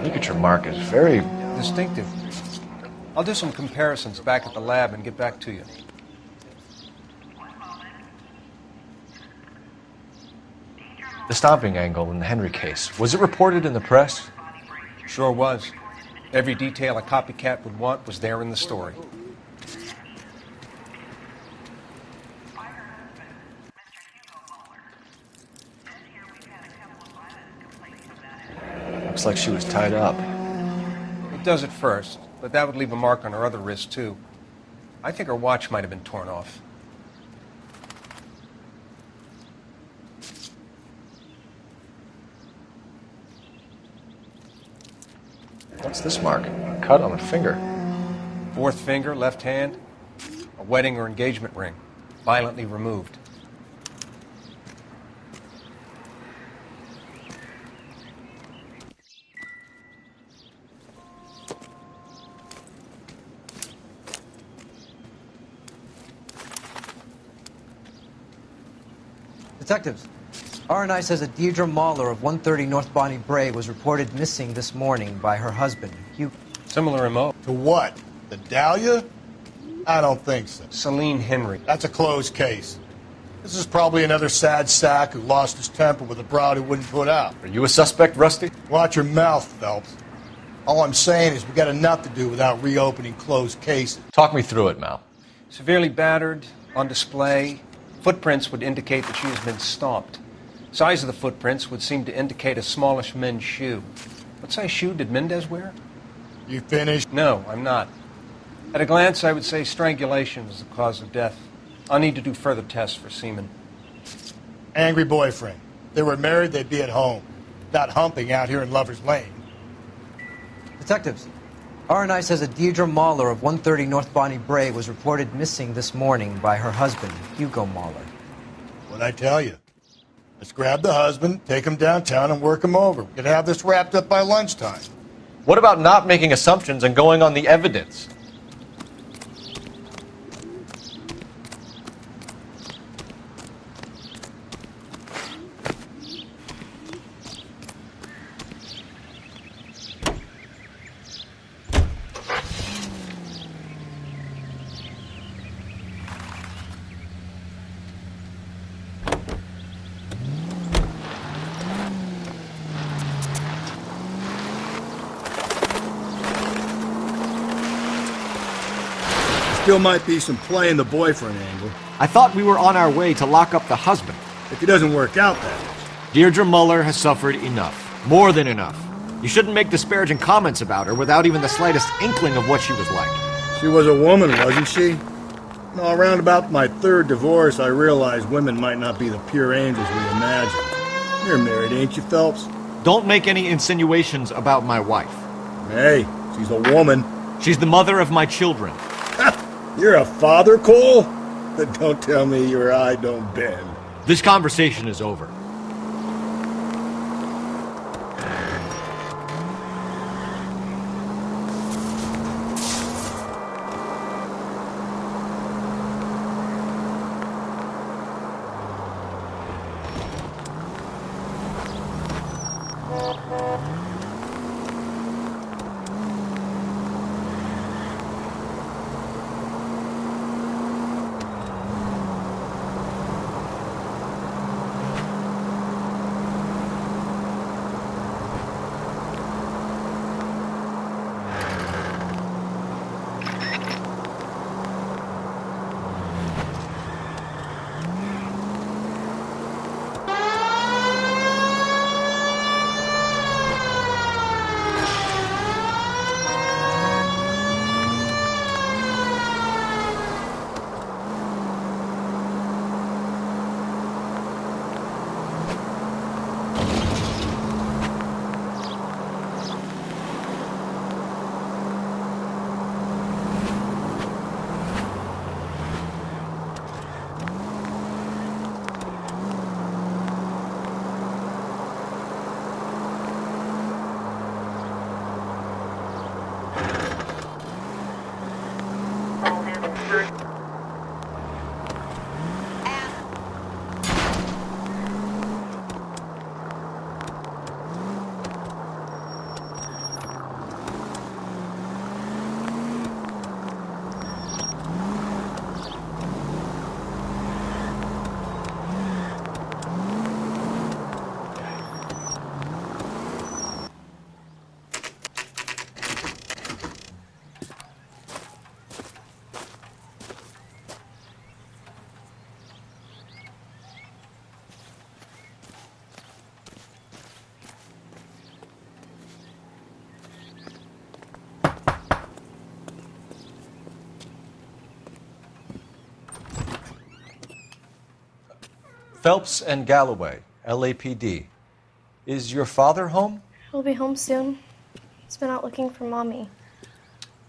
Look at your mark. It's very distinctive. I'll do some comparisons back at the lab and get back to you. The stomping angle in the Henry case. Was it reported in the press? Sure was. Every detail a copycat would want was there in the story. Looks like she was tied up. It It does at first, but that would leave a mark on her other wrist, too. I think her watch might have been torn off. What's this mark? A cut on the finger. Fourth finger, left hand. A wedding or engagement ring. Violently removed. Detectives, R&I says that Deirdre Mahler of 130 North Bonnie Bray was reported missing this morning by her husband, Hugh. Similar MO. To what? The Dahlia? I don't think so. Celine Henry. That's a closed case. This is probably another sad sack who lost his temper with a broad who wouldn't put out. Are you a suspect, Rusty? Watch your mouth, Phelps. All I'm saying is we got enough to do without reopening closed cases. Talk me through it, Mal. Severely battered, on display. Footprints would indicate that she has been stomped. Size of the footprints would seem to indicate a smallish men's shoe. What size shoe did Mendez wear? You finished? No, I'm not. At a glance, I would say strangulation was the cause of death. I'll need to do further tests for semen. Angry boyfriend. If they were married, they'd be at home. Not humping out here in Lover's Lane. Detectives, R&I says that Deirdre Mahler of 130 North Bonnie Bray was reported missing this morning by her husband, Hugo Mahler. What'd I tell you? Let's grab the husband, take him downtown, and work him over. We could have this wrapped up by lunchtime. What about not making assumptions and going on the evidence? Still might be some play in the boyfriend angle. I thought we were on our way to lock up the husband. If he doesn't work out, that is. Deirdre Muller has suffered enough. More than enough. You shouldn't make disparaging comments about her without even the slightest inkling of what she was like. She was a woman, wasn't she? No, around about my third divorce, I realized women might not be the pure angels we imagine. You're married, ain't you, Phelps? Don't make any insinuations about my wife. Hey, she's a woman. She's the mother of my children. You're a father, Cole? Then don't tell me your eye don't bend. This conversation is over. Phelps and Galloway, LAPD. Is your father home? He'll be home soon. He's been out looking for Mommy.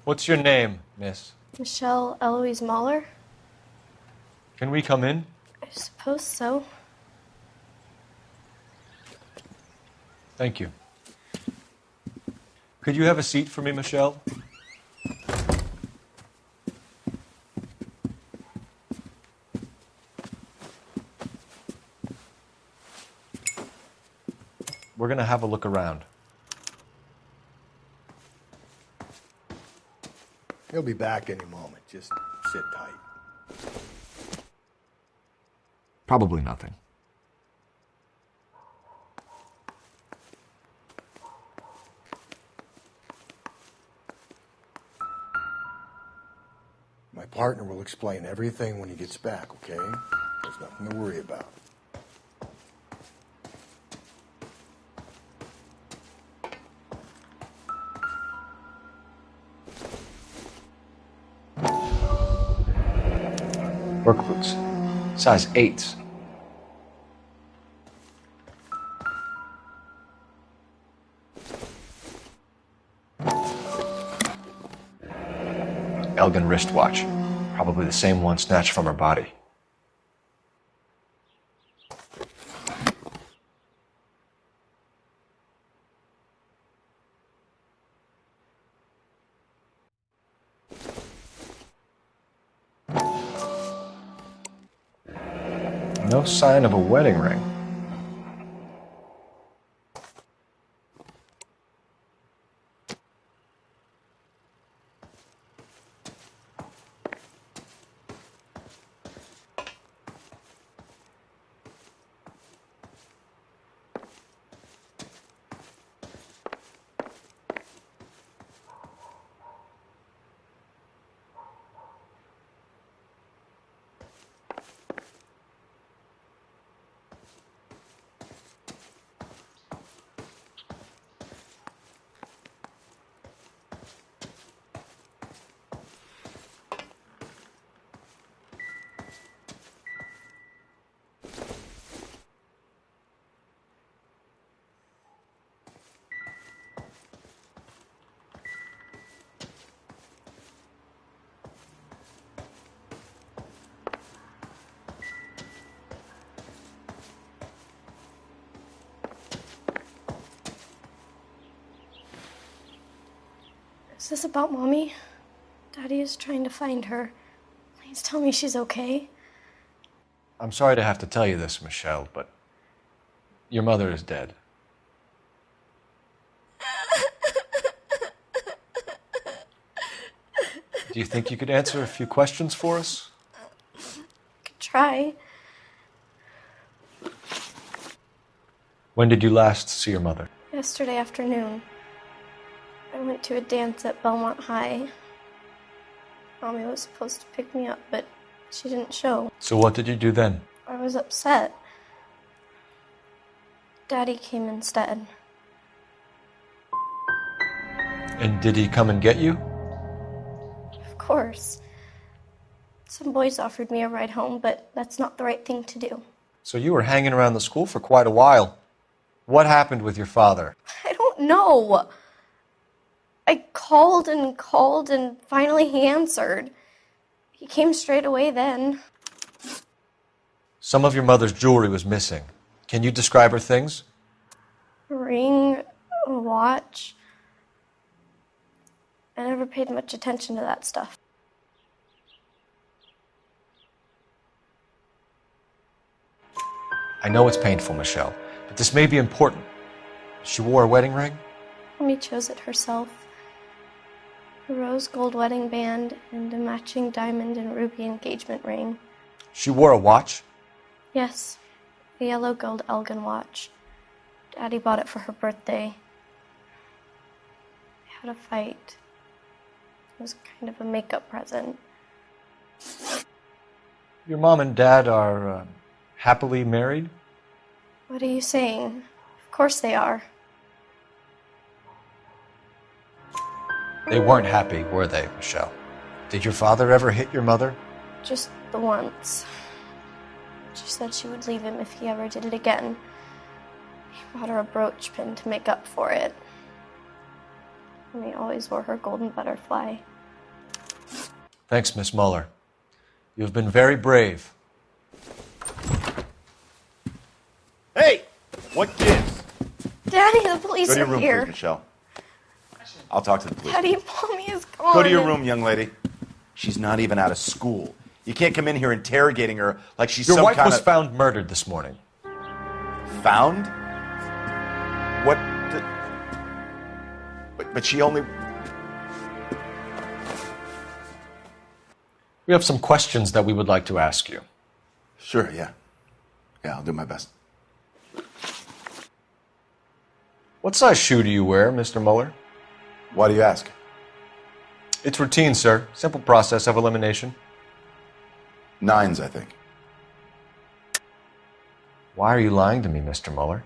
What's your name, miss? Michelle Eloise Mahler? Can we come in? I suppose so. Thank you. Could you have a seat for me, Michelle? We're going to have a look around. He'll be back any moment. Just sit tight. Probably nothing. My partner will explain everything when he gets back, okay? There's nothing to worry about. Work boots. Size 8s. Elgin wristwatch. Probably the same one snatched from her body. No sign of a wedding ring. Is this about Mommy? Daddy is trying to find her. Please tell me she's okay. I'm sorry to have to tell you this, Michelle, but your mother is dead. Do you think you could answer a few questions for us? Could try. When did you last see your mother? Yesterday afternoon. I went to a dance at Belmont High. Mommy was supposed to pick me up, but she didn't show. So what did you do then? I was upset. Daddy came instead. And did he come and get you? Of course. Some boys offered me a ride home, but that's not the right thing to do. So you were hanging around the school for quite a while. What happened with your father? I don't know. I called and finally he answered. He came straight away then. Some of your mother's jewelry was missing. Can you describe her things? A ring, a watch. I never paid much attention to that stuff. I know it's painful, Michelle, but this may be important. She wore a wedding ring? Mommy chose it herself. A rose gold wedding band and a matching diamond and ruby engagement ring. She wore a watch? Yes, a yellow gold Elgin watch. Daddy bought it for her birthday. We had a fight. It was kind of a makeup present. Your mom and dad are happily married? What are you saying? Of course they are. They weren't happy, were they, Michelle? Did your father ever hit your mother? Just the once. She said she would leave him if he ever did it again. He bought her a brooch pin to make up for it. And he always wore her golden butterfly. Thanks, Miss Muller. You've been very brave. Hey! What gives? Daddy, the police Go to your are room, here. please, Michelle. I'll talk to the police. Daddy, Mommy is gone. Go to your room, young lady. She's not even out of school. You can't come in here interrogating her like she's Your some wife kind was of... found murdered this morning. Found? What the... But she only... We have some questions that we would like to ask you. Sure, yeah. Yeah, I'll do my best. What size shoe do you wear, Mr. Muller? Why do you ask? It's routine, sir. Simple process of elimination. 9s, I think. Why are you lying to me, Mr. Muller?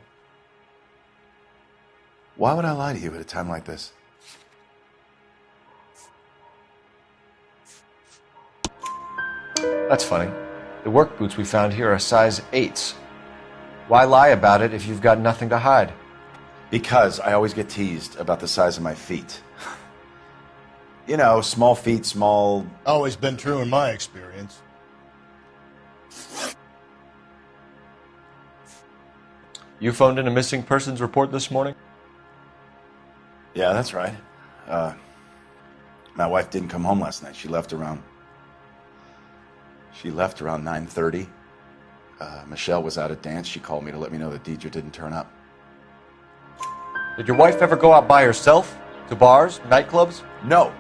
Why would I lie to you at a time like this? That's funny. The work boots we found here are size 8s. Why lie about it if you've got nothing to hide? Because I always get teased about the size of my feet. You know, small feet, small... Always been true in my experience. You phoned in a missing persons report this morning? Yeah, that's right. My wife didn't come home last night. She left around 9:30. Michelle was out at dance. She called me to let me know that Deidre didn't turn up. Did your wife ever go out by herself? To bars, nightclubs? No.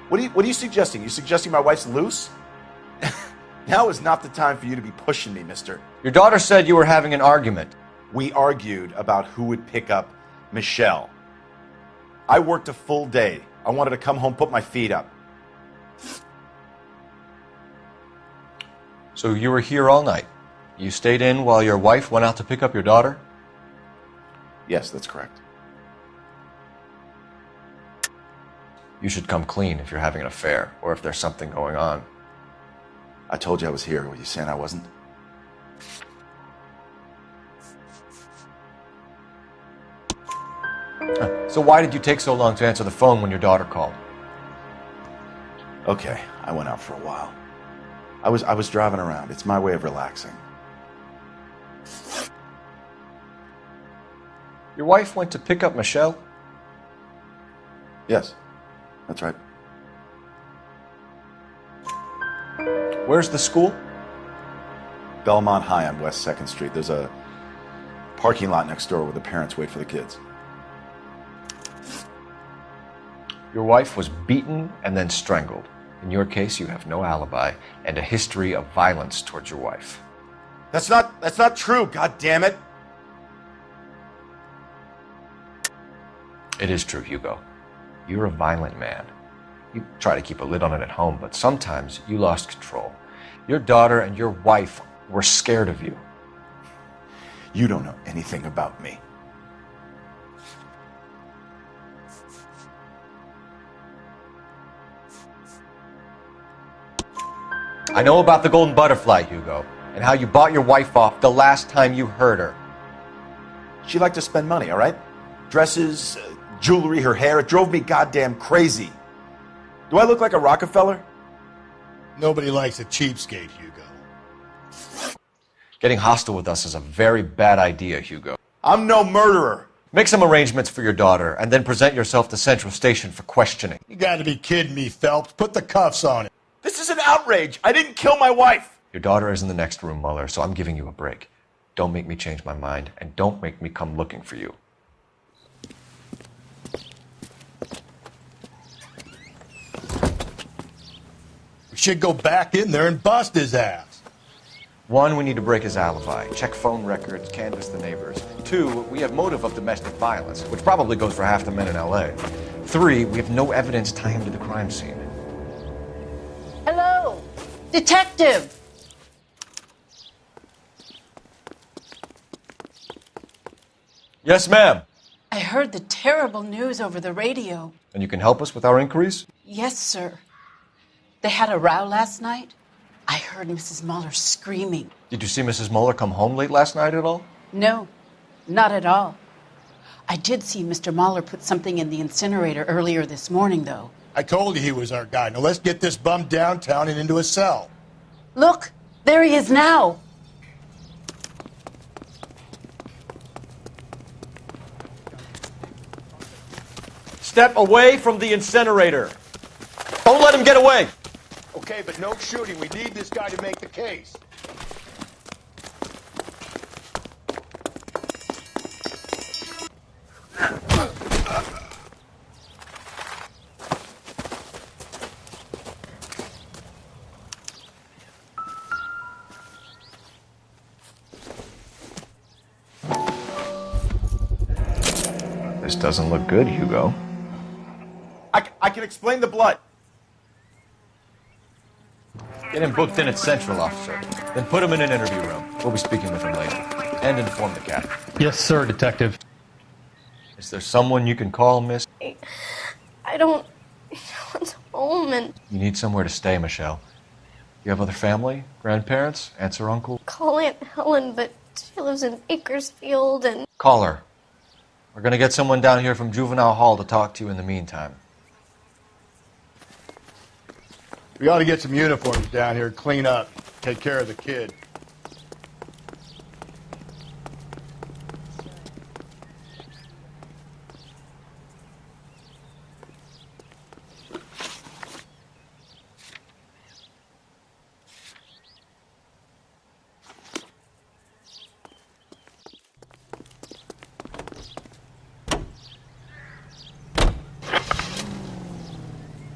What are you suggesting? You suggesting my wife's loose? Now is not the time for you to be pushing me, mister. Your daughter said you were having an argument. We argued about who would pick up Michelle. I worked a full day. I wanted to come home, put my feet up. So you were here all night. You stayed in while your wife went out to pick up your daughter? Yes, that's correct. You should come clean if you're having an affair or if there's something going on. I told you I was here. Were you saying I wasn't? So why did you take so long to answer the phone when your daughter called? Okay, I went out for a while. I was driving around. It's my way of relaxing. Your wife went to pick up Michelle? Yes, that's right. Where's the school? Belmont High on West 2nd Street. There's a parking lot next door where the parents wait for the kids. Your wife was beaten and then strangled. In your case, you have no alibi and a history of violence towards your wife. That's not true, God damn it. It is true, Hugo. You're a violent man. You try to keep a lid on it at home, but sometimes you lost control. Your daughter and your wife were scared of you. You don't know anything about me. I know about the golden butterfly, Hugo, and how you bought your wife off the last time you heard her. She liked to spend money, all right? Dresses, jewelry, her hair. It drove me goddamn crazy. Do I look like a Rockefeller? Nobody likes a cheapskate, Hugo. Getting hostile with us is a very bad idea, Hugo. I'm no murderer. Make some arrangements for your daughter, and then present yourself to Central Station for questioning. You gotta be kidding me, Phelps. Put the cuffs on it. This is an outrage. I didn't kill my wife. Your daughter is in the next room, Muller, so I'm giving you a break. Don't make me change my mind, and don't make me come looking for you. We should go back in there and bust his ass. 1, we need to break his alibi, check phone records, canvass the neighbors. 2, we have motive of domestic violence, which probably goes for half the men in LA. 3, we have no evidence tying him to the crime scene. Hello, detective. Yes, ma'am. I heard the terrible news over the radio. And you can help us with our inquiries? Yes, sir. They had a row last night. I heard Mrs. Muller screaming. Did you see Mrs. Muller come home late last night at all? No, not at all. I did see Mr. Muller put something in the incinerator earlier this morning, though. I told you he was our guy. Now let's get this bum downtown and into a cell. Look, there he is now. Step away from the incinerator. Don't let him get away. Okay, but no shooting. We need this guy to make the case. This doesn't look good, Hugo. I can explain the blood. Get him booked in at Central, officer. Then put him in an interview room. We'll be speaking with him later. And inform the captain. Yes, sir, Detective. Is there someone you can call, miss? I don't want home and You need somewhere to stay, Michelle. You have other family? Grandparents? Aunts or uncle? call Aunt Helen, but she lives in Bakersfield and Call her. We're gonna get someone down here from Juvenile Hall to talk to you in the meantime. We ought to get some uniforms down here, clean up, take care of the kid.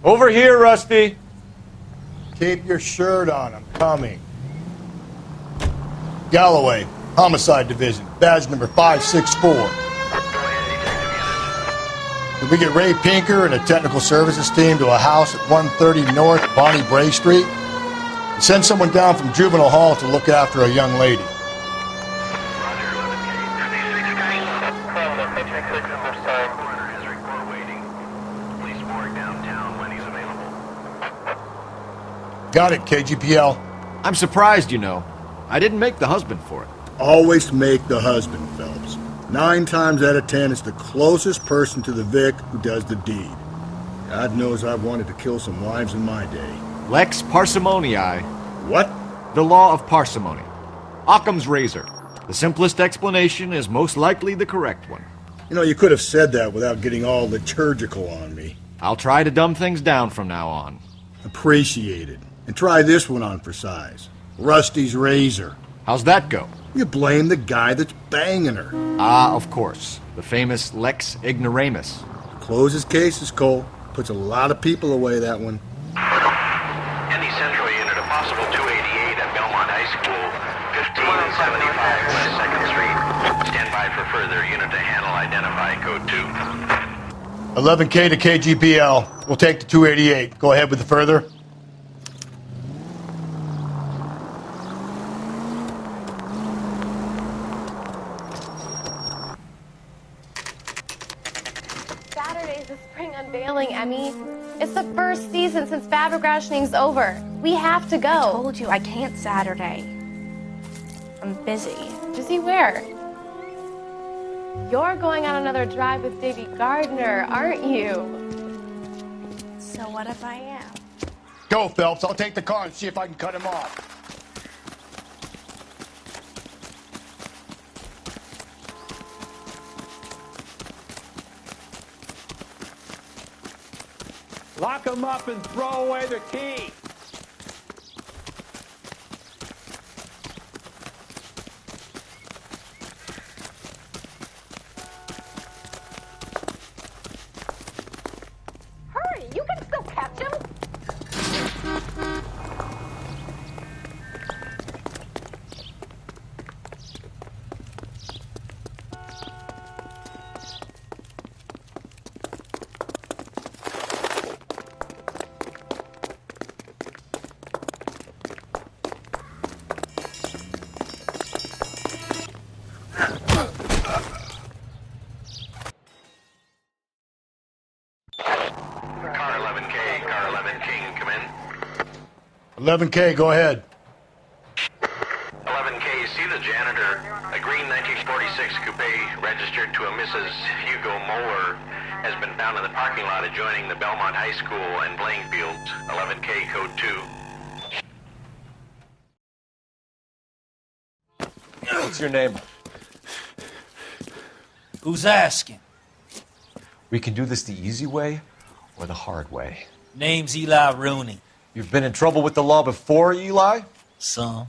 Over here, Rusty. Keep your shirt on. I'm coming. Galloway, Homicide Division, badge number 564. Did we get Ray Pinker and a technical services team to a house at 130 North Bonnie Bray Street? And send someone down from Juvenile Hall to look after a young lady. Got it, KGPL. I'm surprised, you know. I didn't make the husband for it. Always make the husband, Phelps. 9 times out of 10, it's the closest person to the Vic who does the deed. God knows I've wanted to kill some wives in my day. Lex parsimoniae. What? The law of parsimony. Occam's razor. The simplest explanation is most likely the correct one. You know, you could have said that without getting all liturgical on me. I'll try to dumb things down from now on. Appreciate it. And try this one on for size. Rusty's razor. How's that go? You blame the guy that's banging her. Ah, of course. The famous Lex Ignoramus. Closes cases, Cole. Puts a lot of people away, that one. Any Central unit, a possible 288 at Belmont High School, 1575 West 2nd Street. Stand by for further unit to handle. Identify code 2. 11K to KGPL. We'll take the 288. Go ahead with the further. Saturday's the spring unveiling, Emmy. It's the first season since fabric rationing's over. We have to go. I told you I can't Saturday. I'm busy. Busy where? You're going on another drive with Davy Gardner, aren't you? So what if I am? Go, Phelps. I'll take the car and see if I can cut him off. Lock them up and throw away the key. Hurry, you can still catch him. 11K, go ahead. 11K, see the janitor. A green 1946 coupe registered to a Mrs. Hugo Moeller has been found in the parking lot adjoining the Belmont High School and playing fields. 11K, code 2. What's your name? Who's asking? We can do this the easy way or the hard way. Name's Eli Rooney. You've been in trouble with the law before, Eli? Some.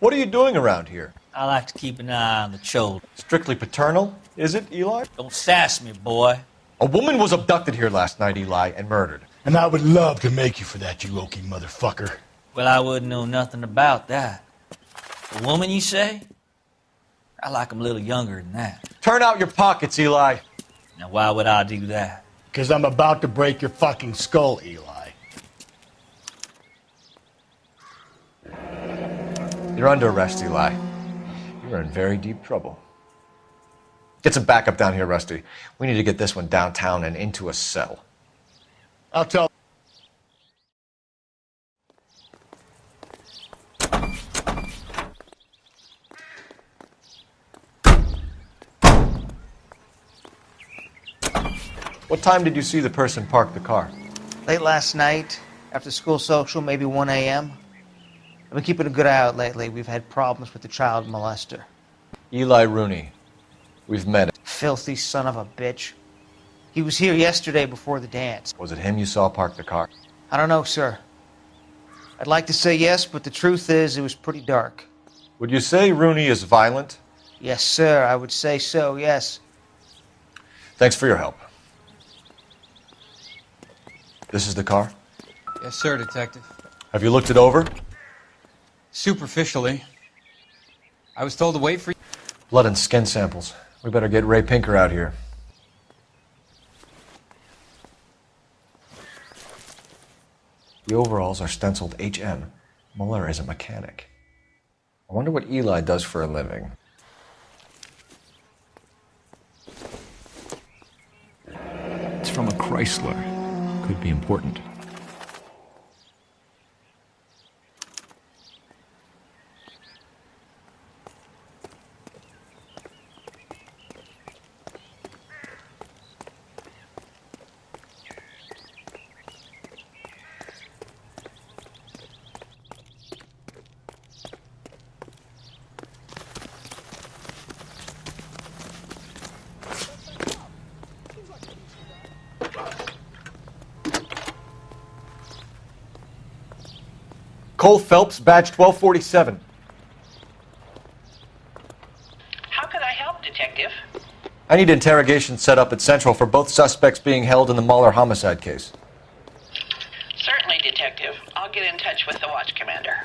What are you doing around here? I like to keep an eye on the children. Strictly paternal, is it, Eli? Don't sass me, boy. A woman was abducted here last night, Eli, and murdered. And I would love to make you for that, you Okie motherfucker. Well, I wouldn't know nothing about that. A woman, you say? I like 'em a little younger than that. Turn out your pockets, Eli. Now, why would I do that? Because I'm about to break your fucking skull, Eli. You're under arrest, Eli. You're in very deep trouble. Get some backup down here, Rusty. We need to get this one downtown and into a cell. I'll tell... What time did you see the person park the car? Late last night, after school social, maybe 1 a.m. I've been keeping a good eye out lately. We've had problems with the child molester. Eli Rooney. We've met him. Filthy son of a bitch. He was here yesterday before the dance. Was it him you saw park the car? I don't know, sir. I'd like to say yes, but the truth is it was pretty dark. Would you say Rooney is violent? Yes, sir. I would say so, yes. Thanks for your help. This is the car? Yes, sir, Detective. Have you looked it over? Superficially. I was told to wait for you. Blood and skin samples. We better get Ray Pinker out here. The overalls are stenciled HM. Muller is a mechanic. I wonder what Eli does for a living. It's from a Chrysler. Could be important. Cole Phelps, badge 1247. How could I help, Detective? I need interrogation set up at Central for both suspects being held in the Muller homicide case. Certainly, Detective. I'll get in touch with the watch commander.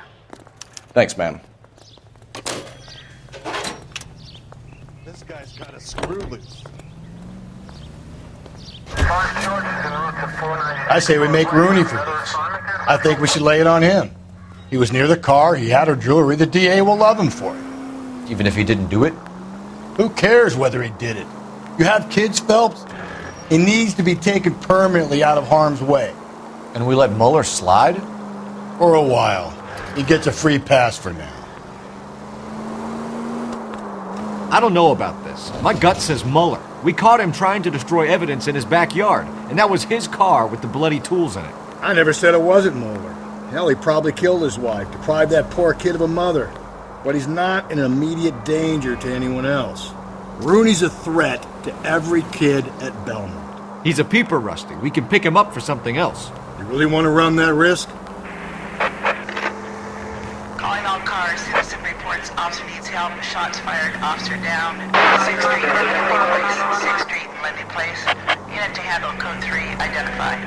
Thanks, ma'am. This guy's got a screw loose. I say we make Rooney for this. I think we should lay it on him. He was near the car, he had her jewelry, the DA will love him for it. Even if he didn't do it? Who cares whether he did it? You have kids, Phelps? He needs to be taken permanently out of harm's way. And we let Muller slide? For a while. He gets a free pass for now. I don't know about this. My gut says Muller. We caught him trying to destroy evidence in his backyard, and that was his car with the bloody tools in it. I never said it wasn't Muller. Hell, he probably killed his wife, deprived that poor kid of a mother. But he's not an immediate danger to anyone else. Rooney's a threat to every kid at Belmont. He's a peeper, Rusty. We can pick him up for something else. You really want to run that risk? Calling all cars. Citizen reports officer needs help. Shots fired. Officer down. 6th Street, Lenny Place. 6th Street, Lenny Place. Unit to handle code 3. Identify.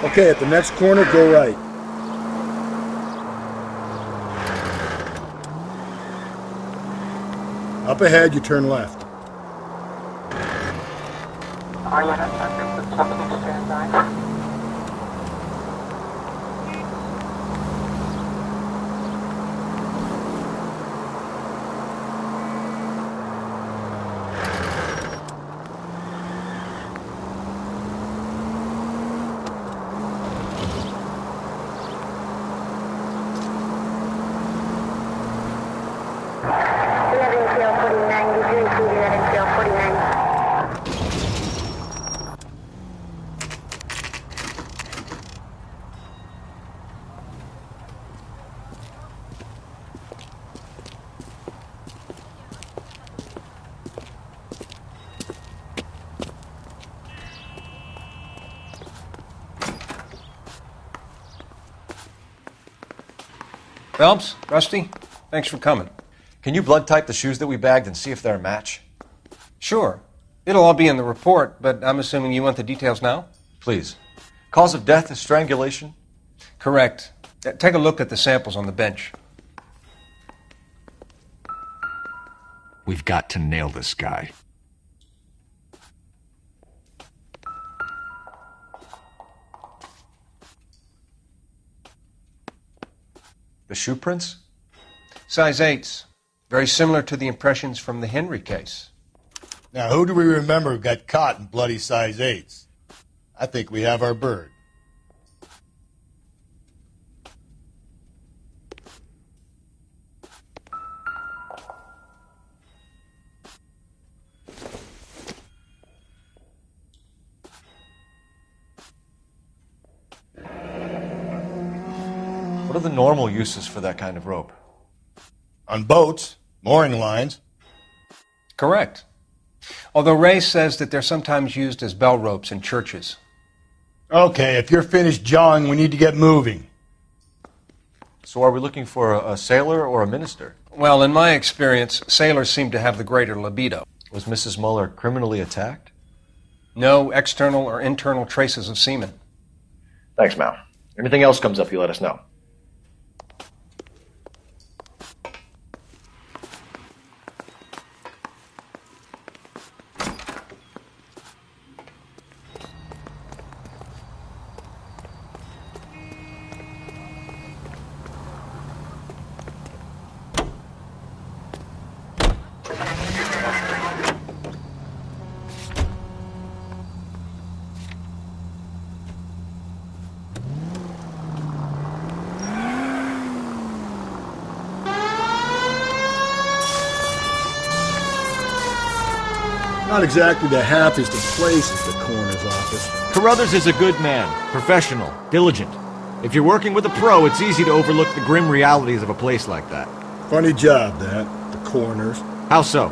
Okay, at the next corner, go right. Up ahead, you turn left. Phelps, Rusty, thanks for coming. Can you blood type the shoes that we bagged and see if they're a match? Sure. It'll all be in the report, but I'm assuming you want the details now? Please. Cause of death is strangulation? Correct. Take a look at the samples on the bench. We've got to nail this guy. The shoe prints? Size 8s. Very similar to the impressions from the Henry case. Now, who do we remember who got caught in bloody size 8s? I think we have our bird. What are the normal uses for that kind of rope? On boats, mooring lines. Correct. Although Ray says that they're sometimes used as bell ropes in churches. Okay, if you're finished jawing, we need to get moving. So are we looking for a sailor or a minister? Well, in my experience, sailors seem to have the greater libido. Was Mrs. Muller criminally attacked? No external or internal traces of semen. Thanks, Mal. Anything else comes up, you let us know. Not exactly the happiest of places, the coroner's office. Carruthers is a good man, professional, diligent. If you're working with a pro, it's easy to overlook the grim realities of a place like that. Funny job, that, the coroner's. How so?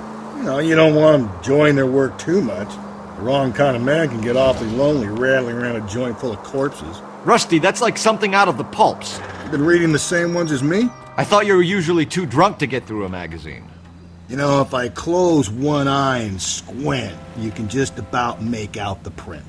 You don't want them enjoying their work too much. The wrong kind of man can get awfully lonely rattling around a joint full of corpses. Rusty, that's like something out of the pulps. You been reading the same ones as me? I thought you were usually too drunk to get through a magazine. If I close one eye and squint, you can just about make out the print.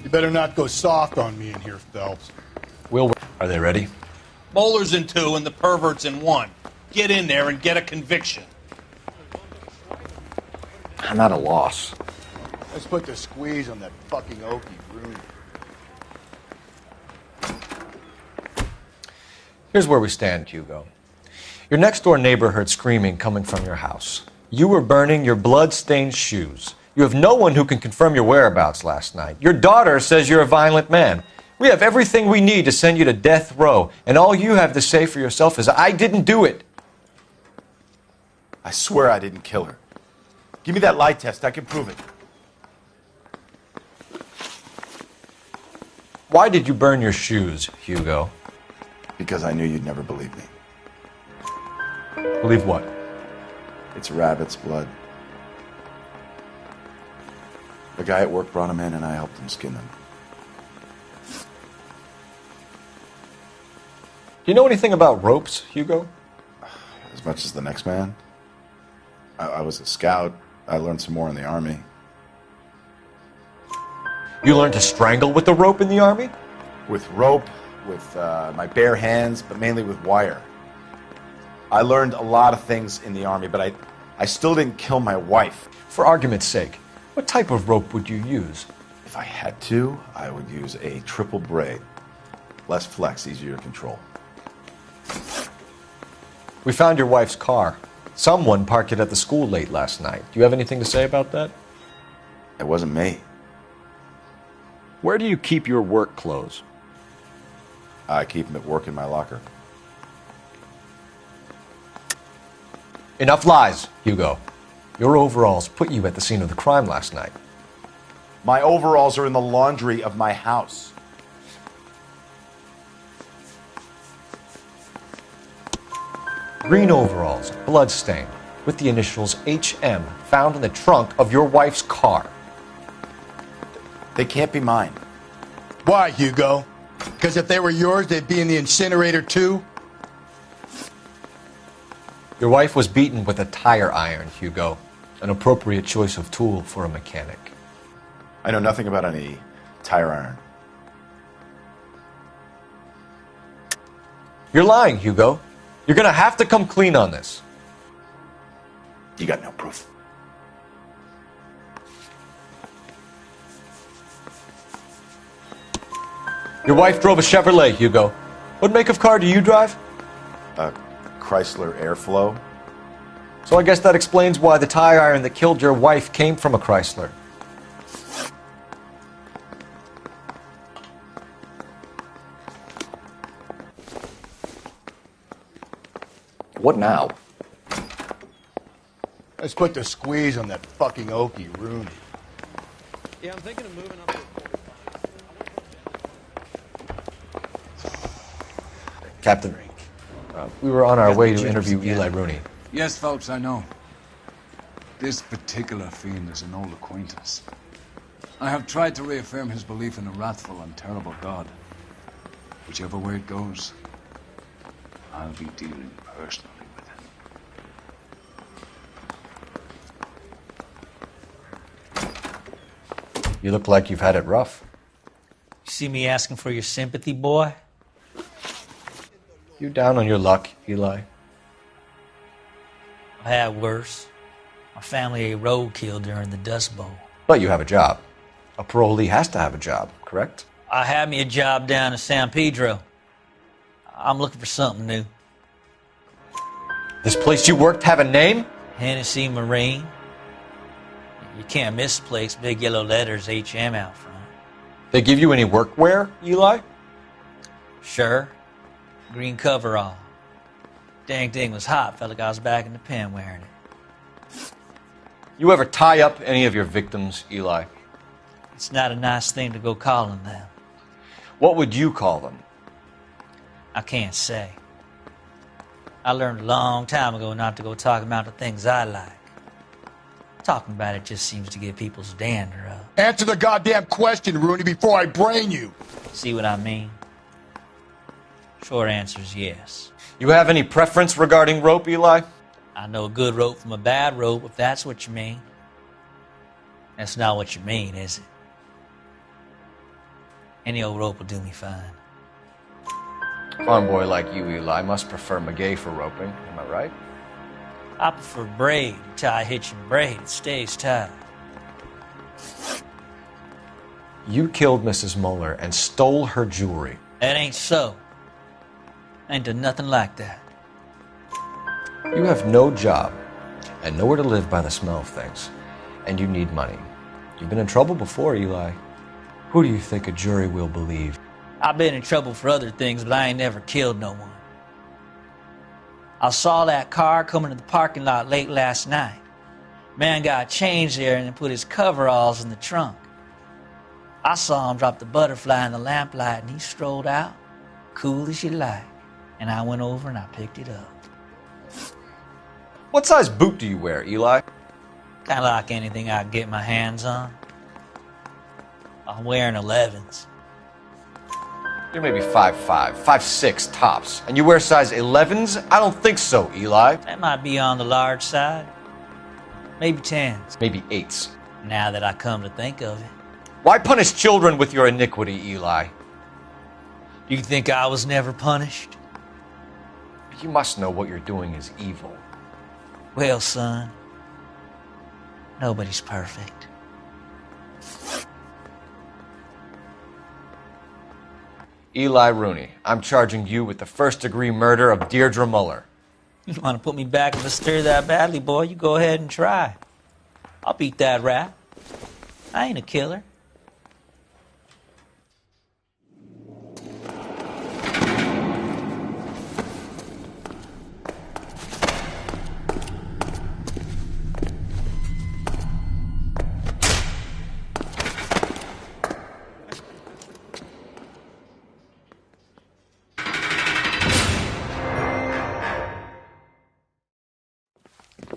You better not go soft on me in here, Phelps. Are they ready? Moeller's in 2 and the pervert's in 1. Get in there and get a conviction. I'm at a loss. Let's put the squeeze on that fucking Okie broom. Here's where we stand, Hugo. Your next-door neighbor heard screaming coming from your house. You were burning your blood-stained shoes. You have no one who can confirm your whereabouts last night. Your daughter says you're a violent man. We have everything we need to send you to death row, and all you have to say for yourself is, I didn't do it. I swear I didn't kill her. Give me that lie test. I can prove it. Why did you burn your shoes, Hugo? Because I knew you'd never believe me. Believe what? It's rabbit's blood. The guy at work brought him in, and I helped him skin them. Do you know anything about ropes, Hugo? As much as the next man. I was a scout. I learned some more in the Army. You learned to strangle with the rope in the Army? With rope, with my bare hands, but mainly with wire. I learned a lot of things in the Army, but I still didn't kill my wife. For argument's sake, what type of rope would you use? If I had to, I would use a triple braid. Less flex, easier to control. We found your wife's car. Someone parked it at the school late last night. Do you have anything to say about that? It wasn't me. Where do you keep your work clothes? I keep them at work in my locker. Enough lies, Hugo. Your overalls put you at the scene of the crime last night. My overalls are in the laundry of my house. Green overalls, bloodstained, with the initials HM found in the trunk of your wife's car. They can't be mine. Why, Hugo? Because if they were yours, they'd be in the incinerator too? Your wife was beaten with a tire iron, Hugo. An appropriate choice of tool for a mechanic. I know nothing about any tire iron. You're lying, Hugo. You're gonna have to come clean on this. You got no proof. Your wife drove a Chevrolet, Hugo. What make of car do you drive? A Chrysler Airflow. So I guess that explains why the tire iron that killed your wife came from a Chrysler. What now? Let's put the squeeze on that fucking Okie Rooney. Yeah, I'm thinking of moving up. Captain, we were on our way to interview Eli Rooney. Yes, Phelps, I know. This particular fiend is an old acquaintance. I have tried to reaffirm his belief in a wrathful and terrible God. Whichever way it goes, I'll be dealing personally with him. You look like you've had it rough. You see me asking for your sympathy, boy? You down on your luck, Eli? I had worse. My family ate roadkill during the Dust Bowl. But you have a job. A parolee has to have a job, correct? I had me a job down in San Pedro. I'm looking for something new. This place you worked have a name? Hennessy Marine. You can't miss the place. Big yellow letters, HM out front. They give you any workwear, Eli? Sure. Green coverall. Dang thing was hot. Felt like I was back in the pen wearing it. You ever tie up any of your victims, Eli? It's not a nice thing to go calling them. What would you call them? I can't say. I learned a long time ago not to go talking about the things I like. Talking about it just seems to get people's dander up. Answer the goddamn question, Rooney, before I brain you. See what I mean? Short answer is yes. You have any preference regarding rope, Eli? I know a good rope from a bad rope, if that's what you mean. That's not what you mean, is it? Any old rope will do me fine. A farm boy like you, Eli, must prefer Magay for roping. Am I right? I prefer braid. You tie a hitch and braid, it stays tied. You killed Mrs. Muller and stole her jewelry. That ain't so. I ain't done nothing like that. You have no job and nowhere to live by the smell of things. And you need money. You've been in trouble before, Eli. Who do you think a jury will believe? I've been in trouble for other things, but I ain't never killed no one. I saw that car coming to the parking lot late last night. Man got changed there and then put his coveralls in the trunk. I saw him drop the butterfly in the lamplight and he strolled out, cool as you like. And I went over and I picked it up. What size boot do you wear, Eli? Kind of like anything I can get my hands on. I'm wearing 11s. You're maybe 5'5", 5'6", tops. And you wear size 11s? I don't think so, Eli. That might be on the large side. Maybe 10s. Maybe 8s. Now that I come to think of it. Why punish children with your iniquity, Eli? Do you think I was never punished? You must know what you're doing is evil. Well, son, nobody's perfect. Eli Rooney, I'm charging you with the first-degree murder of Deirdre Muller. You want to put me back in the stir that badly, boy? You go ahead and try. I'll beat that rap. I ain't a killer.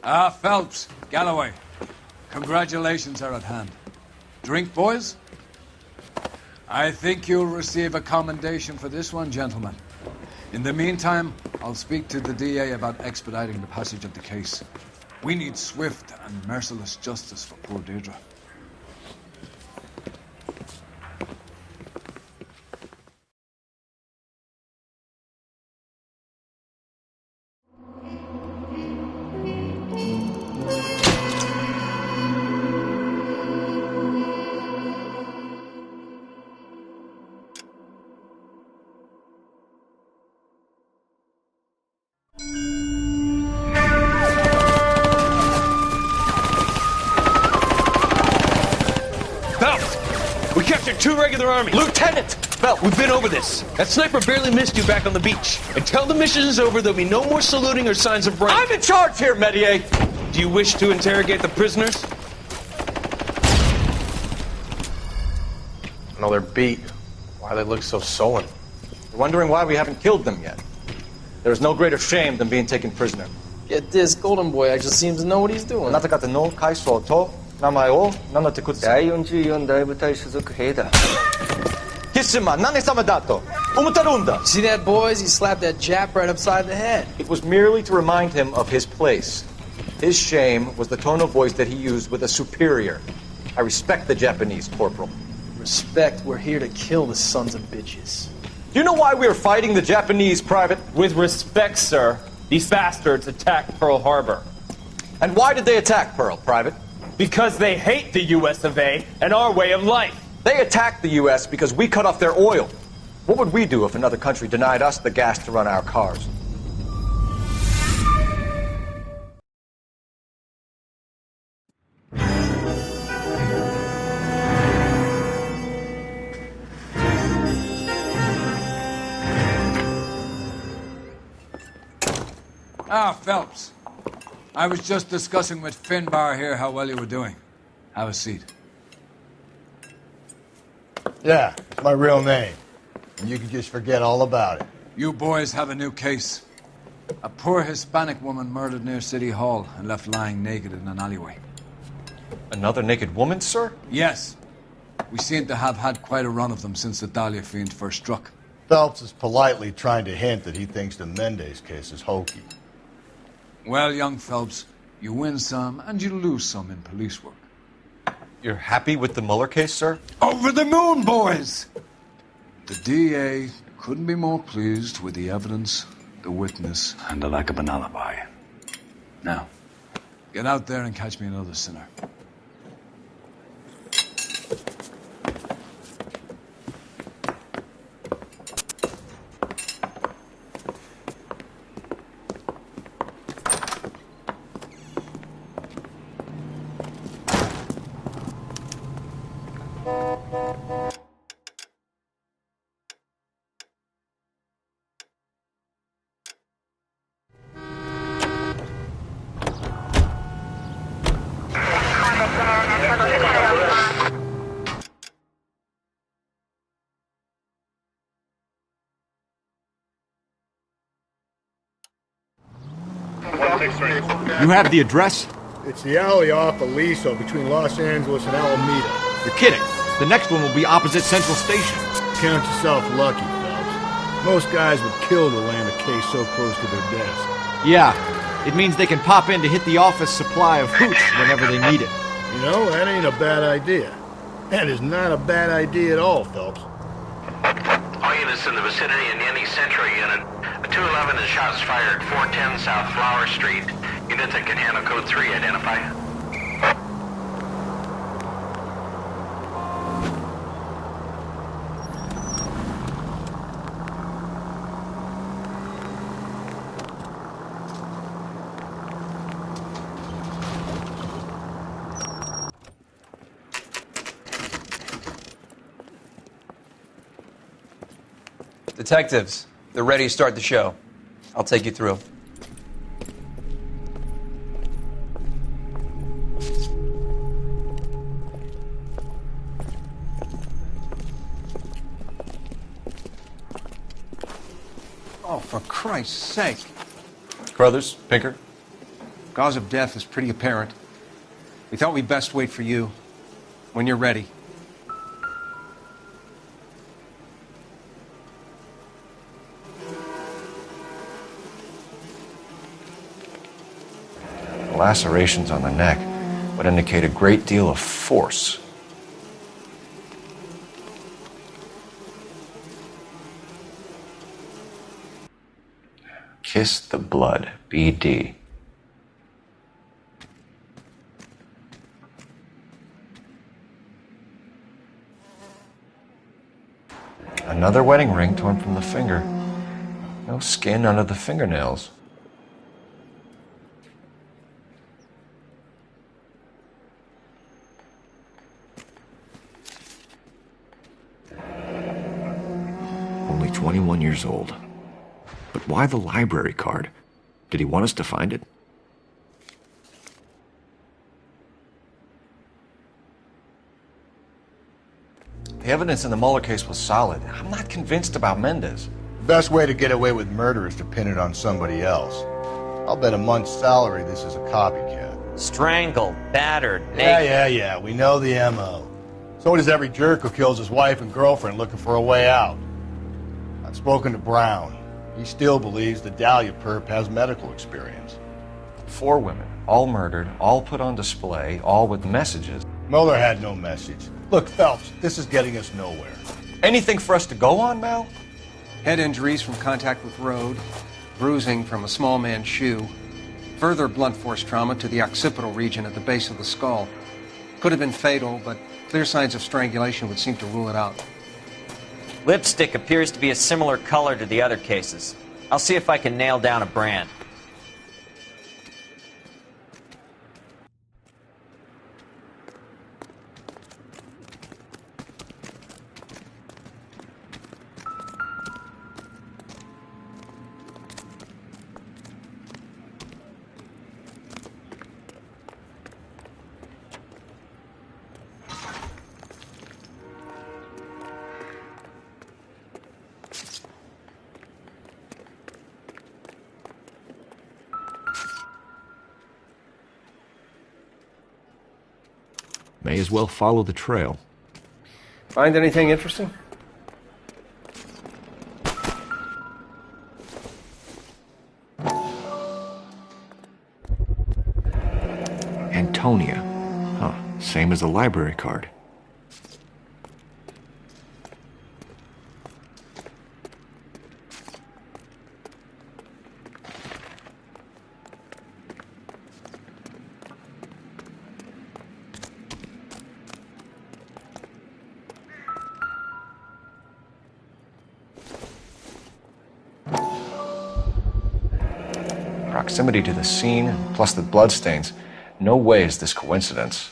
Phelps, Galloway. Congratulations are at hand. Drink, boys? I think you'll receive a commendation for this one, gentlemen. In the meantime, I'll speak to the DA about expediting the passage of the case. We need swift and merciless justice for poor Deirdre. Two regular army. Lieutenant! Phelps, we've been over this. That sniper barely missed you back on the beach. Until the mission is over, there'll be no more saluting or signs of rank. I'm in charge here, Medier! Do you wish to interrogate the prisoners? No, they're beat. Why they look so sullen? You're wondering why we haven't killed them yet. There's no greater shame than being taken prisoner. Get this, Golden Boy actually seems to know what he's doing. あなた方の階層と名前を名乗ってください。第44大部隊所属兵だ。キスマ何様だと思ってるんだ。See that, boys? He slapped that Jap right upside the head. It was merely to remind him of his place. His shame was the tone of voice that he used with a superior. I respect the Japanese, Corporal. Respect, we're here to kill the sons of bitches. Do you know why we are fighting the Japanese, Private? With respect, sir, these bastards attacked Pearl Harbor. And why did they attack Pearl, Private? Because they hate the US of A and our way of life. They attacked the US because we cut off their oil. What would we do if another country denied us the gas to run our cars? Phelps. I was just discussing with Finbar here how well you were doing. Have a seat. Yeah, it's my real name. And you can just forget all about it. You boys have a new case. A poor Hispanic woman murdered near City Hall and left lying naked in an alleyway. Another naked woman, sir? Yes. We seem to have had quite a run of them since the Dahlia fiend first struck. Phelps is politely trying to hint that he thinks the Mendez case is hokey. Well, young Phelps, you win some and you lose some in police work. You're happy with the Mueller case, sir? Over the moon, boys! The DA couldn't be more pleased with the evidence, the witness, and the lack of an alibi. Now, get out there and catch me another sinner. You have the address? It's the alley off Aliso between Los Angeles and Alameda. You're kidding. The next one will be opposite Central Station. Count yourself lucky, Phelps. Most guys would kill to land a case so close to their desk. Yeah, it means they can pop in to hit the office supply of hooch whenever they need it. You know, that ain't a bad idea. That is not a bad idea at all, Phelps. All units in the vicinity in any Central unit. 211 is shots fired, 410 South Flower Street. Units that can handle code 3, identify. Detectives, they're ready to start the show. I'll take you through. Oh, for Christ's sake. Carruthers, Pinker, Cause of death is pretty apparent. We thought we'd best wait for you. When you're ready. The lacerations on the neck would indicate a great deal of force. Kiss the blood, BD. Another wedding ring torn from the finger. No skin under the fingernails. Only 21 years old. But why the library card? Did he want us to find it? The evidence in the Mueller case was solid. I'm not convinced about Mendez. The best way to get away with murder is to pin it on somebody else. I'll bet a month's salary this is a copycat. Strangled, battered, naked. Yeah. We know the M.O. So does every jerk who kills his wife and girlfriend looking for a way out. I've spoken to Brown. He still believes the Dahlia perp has medical experience. 4 women, all murdered, all put on display, all with messages. Mueller had no message. Look, Phelps, this is getting us nowhere. Anything for us to go on, Mal? Head injuries from contact with road, bruising from a small man's shoe, further blunt force trauma to the occipital region at the base of the skull. Could have been fatal, but clear signs of strangulation would seem to rule it out. Lipstick appears to be a similar color to the other cases. I'll see if I can nail down a brand. May as well follow the trail. Find anything interesting? Antonia. Huh, same as the library card. Proximity to the scene, plus the bloodstains. No way is this coincidence.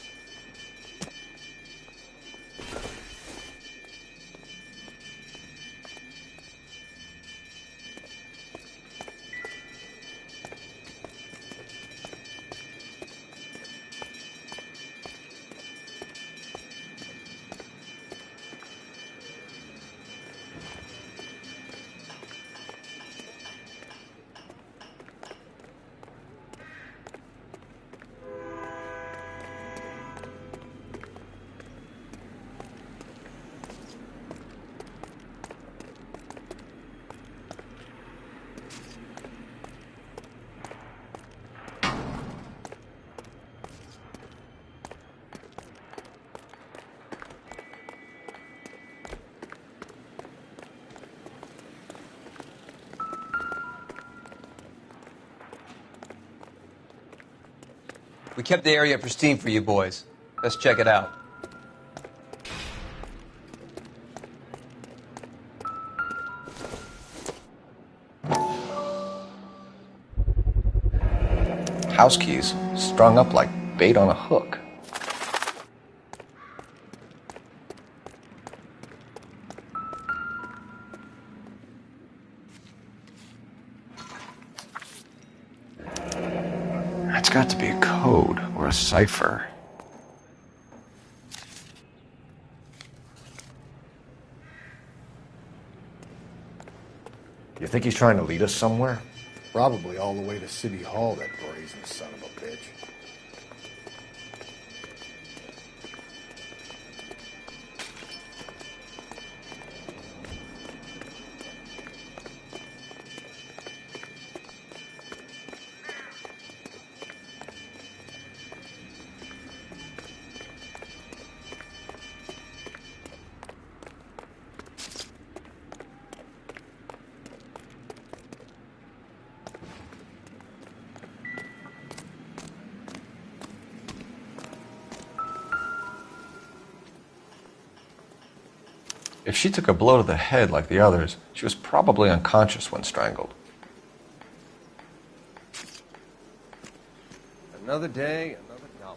We kept the area pristine for you boys. Let's check it out. House keys strung up like bait on a hook. That's got to be a code or a cipher. You think he's trying to lead us somewhere? Probably all the way to City Hall, that brazen son of a bitch. If she took a blow to the head like the others, she was probably unconscious when strangled. Another day, another dollar.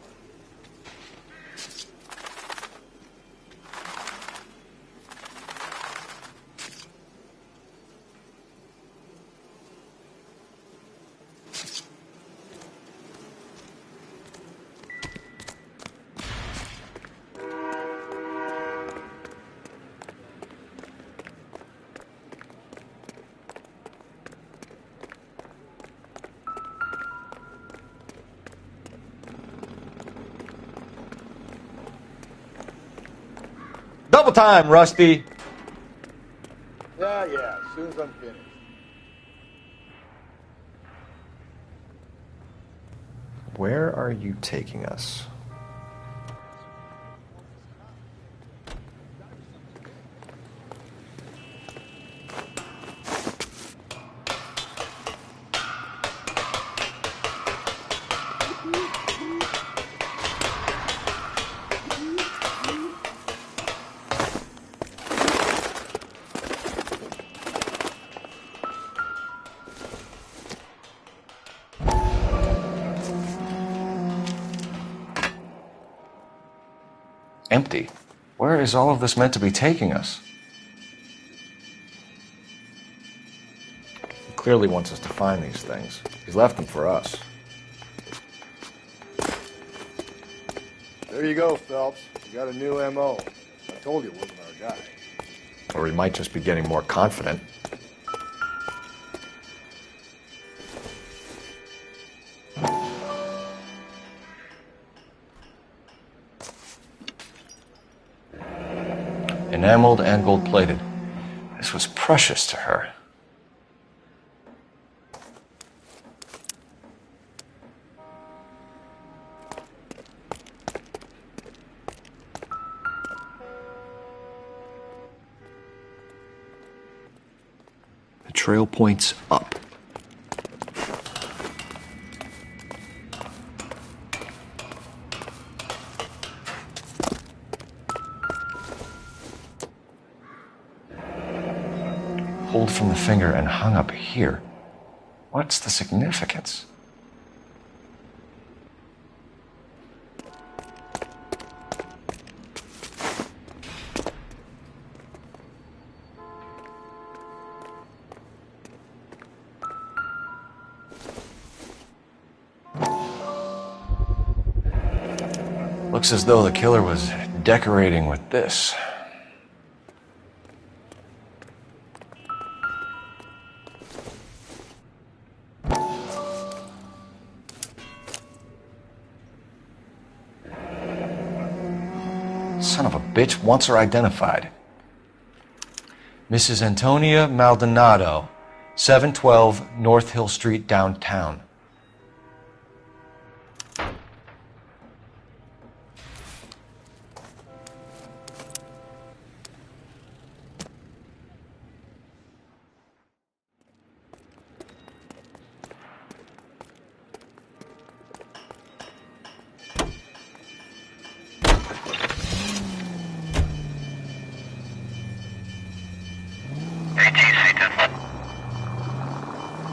Double time, Rusty. Yeah, as soon as I'm finished. Where are you taking us? Empty. Where is all of this meant to be taking us? He clearly wants us to find these things. He's left them for us. There you go, Phelps. You got a new M.O. I told you it wasn't our guy. Or he might just be getting more confident. Enameled and gold-plated. This was precious to her. The trail points up. Pulled from the finger and hung up here. What's the significance? Looks as though the killer was decorating with this. Son of a bitch wants her identified. Mrs. Antonia Maldonado, 712 North Hill Street, downtown.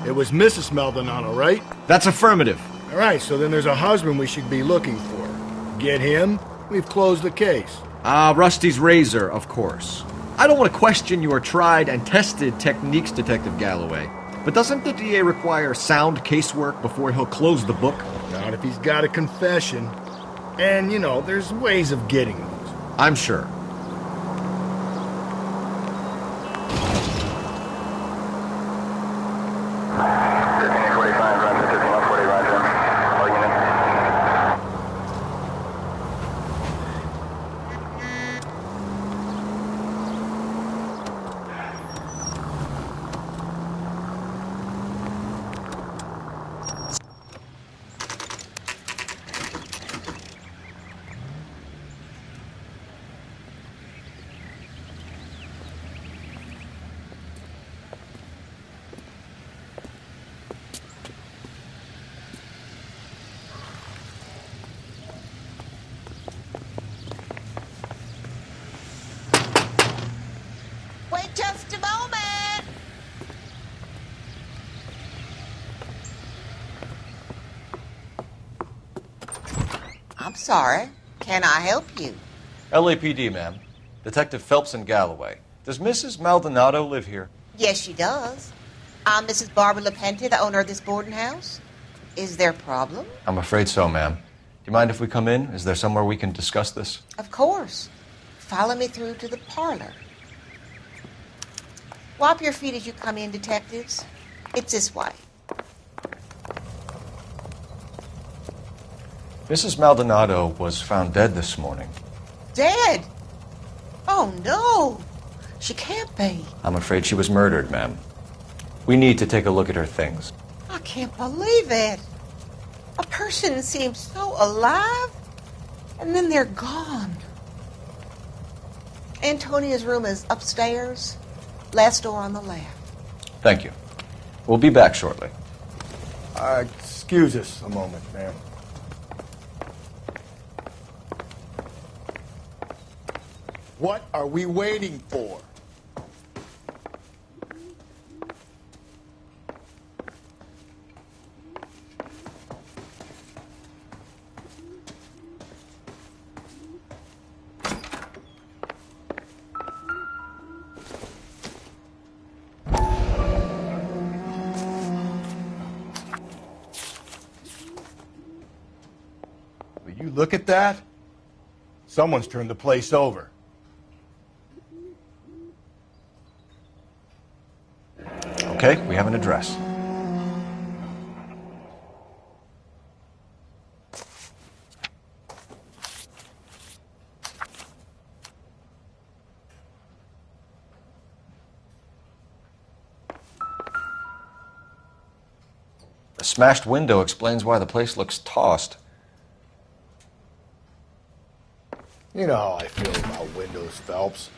It was Mrs. Maldonado, right? That's affirmative. All right, so then there's a husband we should be looking for. Get him, we've closed the case. Rusty's razor, of course. I don't want to question your tried and tested techniques, Detective Galloway. But doesn't the DA require sound casework before he'll close the book? Not if he's got a confession. And, you know, there's ways of getting those. I'm sure. Good Wait just a moment. I'm sorry. Can I help you? LAPD, ma'am. Detective Phelps and Galloway. Does Mrs. Maldonado live here? Yes, she does. I'm Mrs. Barbara LaPente, the owner of this boarding house. Is there a problem? I'm afraid so, ma'am. Do you mind if we come in? Is there somewhere we can discuss this? Of course. Follow me through to the parlor. Wipe your feet as you come in, detectives. It's this way. Mrs. Maldonado was found dead this morning. Dead? Oh, no. She can't be. I'm afraid she was murdered, ma'am. We need to take a look at her things. I can't believe it. A person seems so alive, and then they're gone. Antonia's room is upstairs, last door on the left. Thank you. We'll be back shortly. Excuse us a moment, ma'am. What are we waiting for? Will you look at that? Someone's turned the place over. Okay, we have an address. The smashed window explains why the place looks tossed. You know how I feel about windows, Phelps.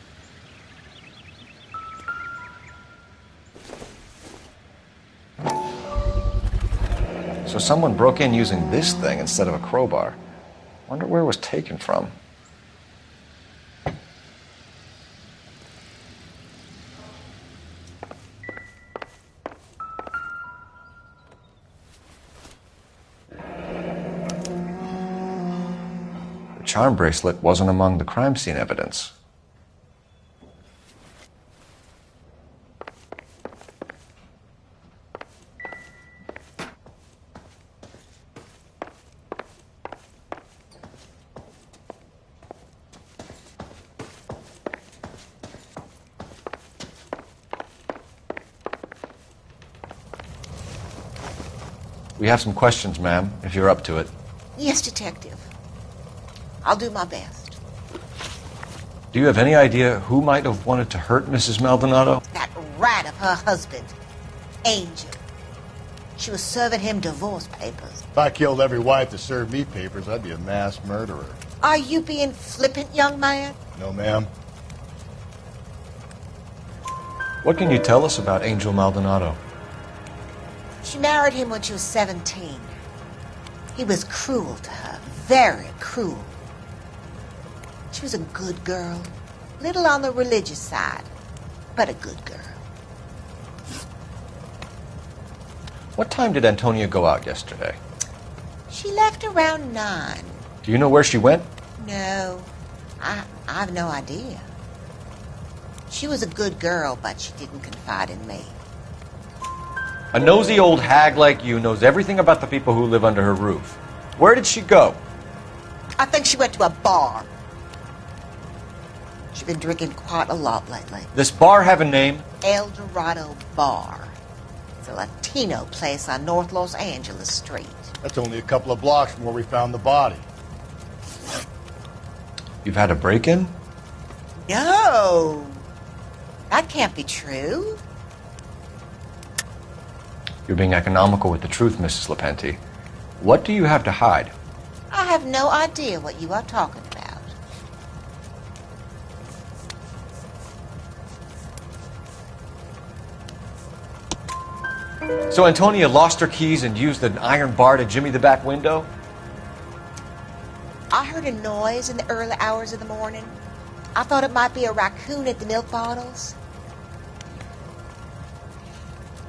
So someone broke in using this thing instead of a crowbar. Wonder where it was taken from. The charm bracelet wasn't among the crime scene evidence. We have some questions, ma'am, if you're up to it. Yes, detective. I'll do my best. Do you have any idea who might have wanted to hurt Mrs. Maldonado? That rat of her husband, Angel. She was serving him divorce papers. If I killed every wife to serve me papers, I'd be a mass murderer. Are you being flippant, young man? No, ma'am. What can you tell us about Angel Maldonado? She married him when she was 17. He was cruel to her, very cruel. She was a good girl, little on the religious side, but a good girl. What time did Antonia go out yesterday? She left around 9. Do you know where she went? No, I have no idea. She was a good girl, but she didn't confide in me. A nosy old hag like you knows everything about the people who live under her roof. Where did she go? I think she went to a bar. She's been drinking quite a lot lately. This bar have a name? El Dorado Bar. It's a Latino place on North Los Angeles Street. That's only a couple of blocks from where we found the body. You've had a break-in? No! That can't be true. You're being economical with the truth, Mrs. Lepenti. What do you have to hide? I have no idea what you are talking about. So Antonia lost her keys and used an iron bar to jimmy the back window? I heard a noise in the early hours of the morning. I thought it might be a raccoon at the milk bottles.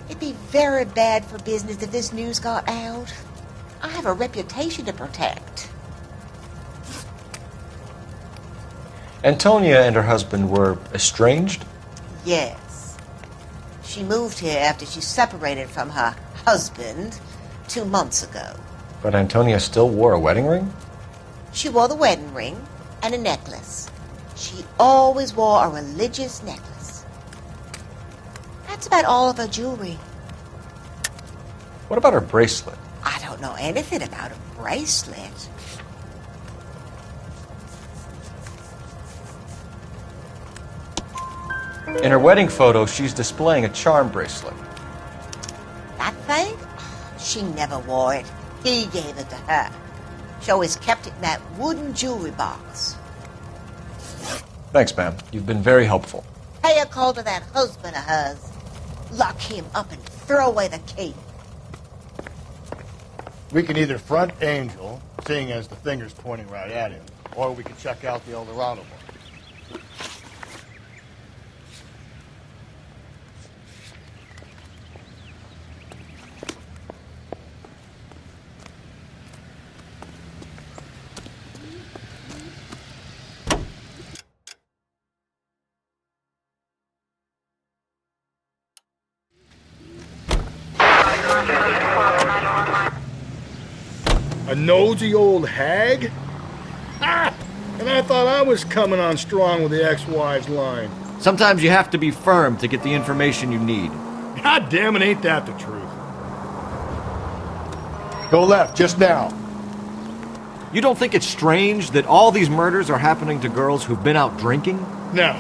It'd be very bad for business if this news got out. I have a reputation to protect. Antonia and her husband were estranged? Yes. She moved here after she separated from her husband 2 months ago. But Antonia still wore a wedding ring? She wore the wedding ring and a necklace. She always wore a religious necklace. That's about all of her jewelry. What about her bracelet? I don't know anything about a bracelet. In her wedding photo, she's displaying a charm bracelet. That thing? She never wore it. He gave it to her. She always kept it in that wooden jewelry box. Thanks, ma'am. You've been very helpful. Pay a call to that husband of hers. Lock him up and throw away the key. We can either front Angel, seeing as the finger's pointing right at him, or we can check out the Eldorado one. A nosy old hag? Ah! And I thought I was coming on strong with the ex-wives line. Sometimes you have to be firm to get the information you need. God damn it, ain't that the truth? Go left, just now. You don't think it's strange that all these murders are happening to girls who've been out drinking? No.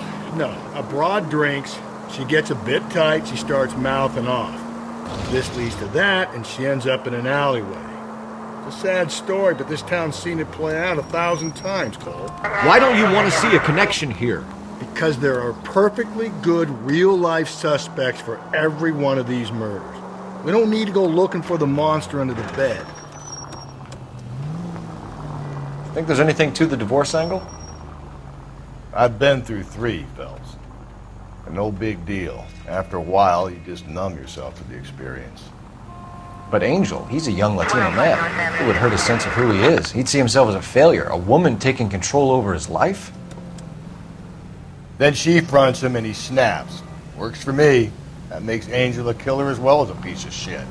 A broad drinks, she gets a bit tight, she starts mouthing off. This leads to that, and she ends up in an alleyway. It's a sad story, but this town's seen it play out 1,000 times, Cole. Why don't you want to see a connection here? Because there are perfectly good real-life suspects for every one of these murders. We don't need to go looking for the monster under the bed. Think there's anything to the divorce angle? I've been through 3, Phelps. And no big deal. After a while, you just numb yourself to the experience. But Angel, he's a young Latino man. It would hurt his sense of who he is. He'd see himself as a failure. A woman taking control over his life? Then she fronts him and he snaps. Works for me. That makes Angel a killer as well as a piece of shit.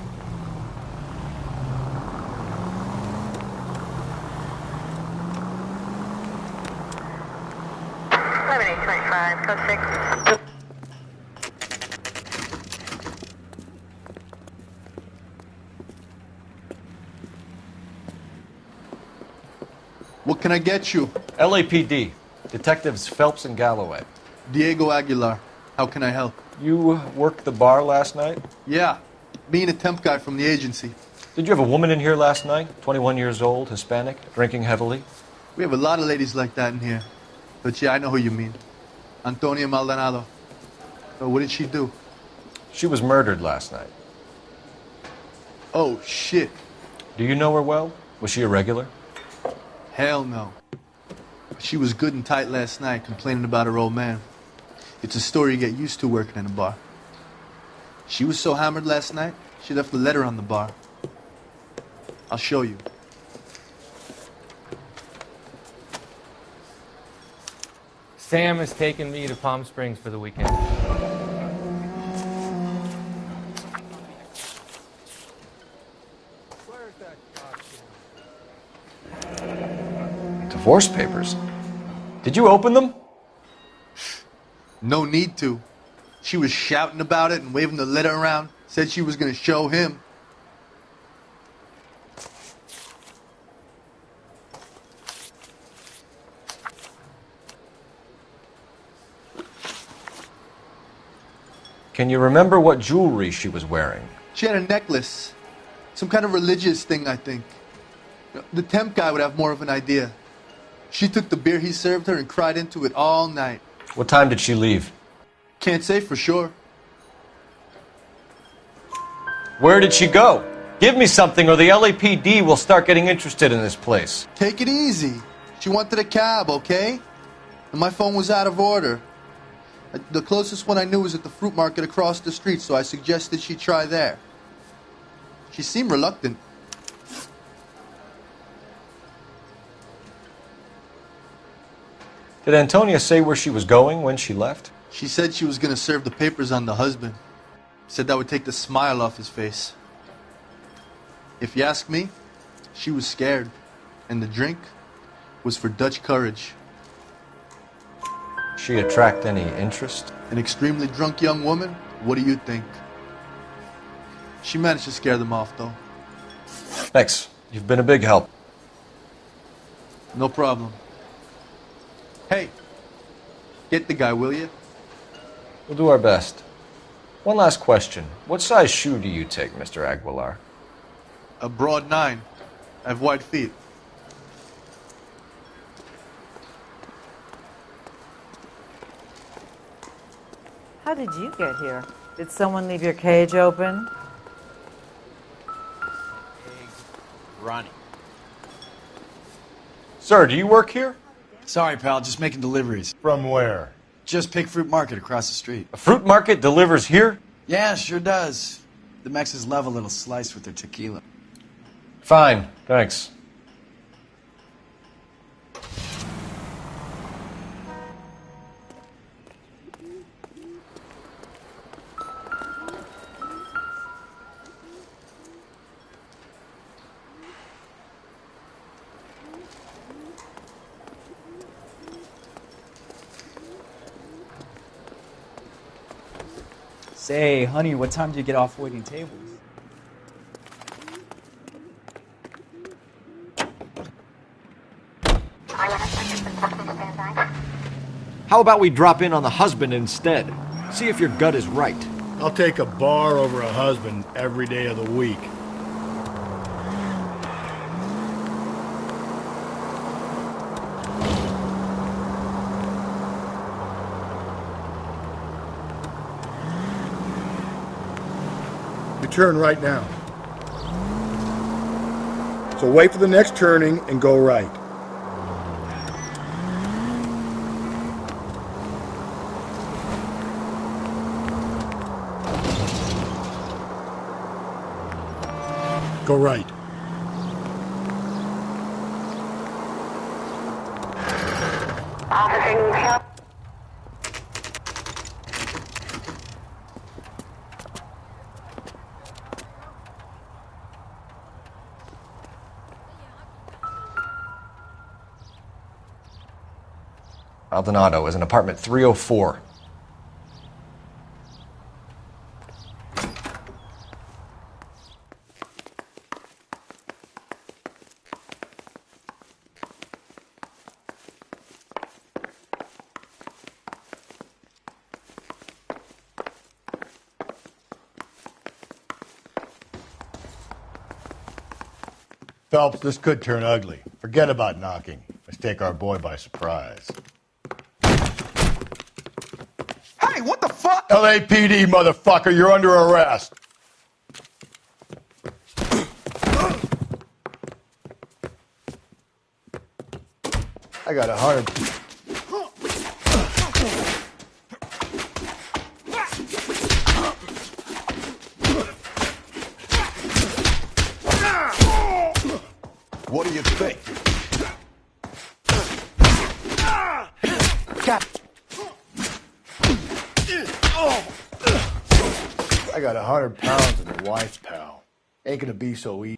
What can I get you? LAPD. Detectives Phelps and Galloway. Diego Aguilar. How can I help? You worked the bar last night? Yeah. Me and a temp guy from the agency. Did you have a woman in here last night? 21 years old, Hispanic, drinking heavily? We have a lot of ladies like that in here. But yeah, I know who you mean. Antonia Maldonado. So what did she do? She was murdered last night. Oh, shit. Do you know her well? Was she a regular? Hell no. She was good and tight last night, complaining about her old man. It's a story you get used to working in a bar. She was so hammered last night, she left a letter on the bar. I'll show you. Sam has taken me to Palm Springs for the weekend. Divorce papers. Did you open them? No need to. She was shouting about it and waving the letter around. Said she was going to show him. Can you remember what jewelry she was wearing? She had a necklace. Some kind of religious thing, I think. The temp guy would have more of an idea. She took the beer he served her and cried into it all night. What time did she leave? Can't say for sure. Where did she go? Give me something or the LAPD will start getting interested in this place. Take it easy. She wanted a cab, okay? And my phone was out of order. The closest one I knew was at the fruit market across the street, so I suggested she try there. She seemed reluctant. Did Antonia say where she was going when she left? She said she was going to serve the papers on the husband. Said that would take the smile off his face. If you ask me, she was scared. And the drink was for Dutch courage. She attract any interest? An extremely drunk young woman? What do you think? She managed to scare them off, though. Thanks. You've been a big help. No problem. Hey, get the guy, will you? We'll do our best. One last question. What size shoe do you take, Mr. Aguilar? A broad 9. I have wide feet. How did you get here? Did someone leave your cage open? Ronnie. Sir, do you work here? Sorry, pal, just making deliveries. From where? Just Pig Fruit Market across the street. A fruit market delivers here? Yeah, sure does. The Mexes love a little slice with their tequila. Fine, thanks. Say, honey, what time do you get off waiting tables? How about we drop in on the husband instead? See if your gut is right. I'll take a bar over a husband every day of the week. You turn right now. So wait for the next turning and go right. Go right. Maldonado is in apartment 304. Phelps, this could turn ugly. Forget about knocking. Let's take our boy by surprise. Hey, what the fuck? LAPD, motherfucker, you're under arrest. I got 100. What do you think? I got 100 pounds of the wife's pal. Ain't gonna be so easy.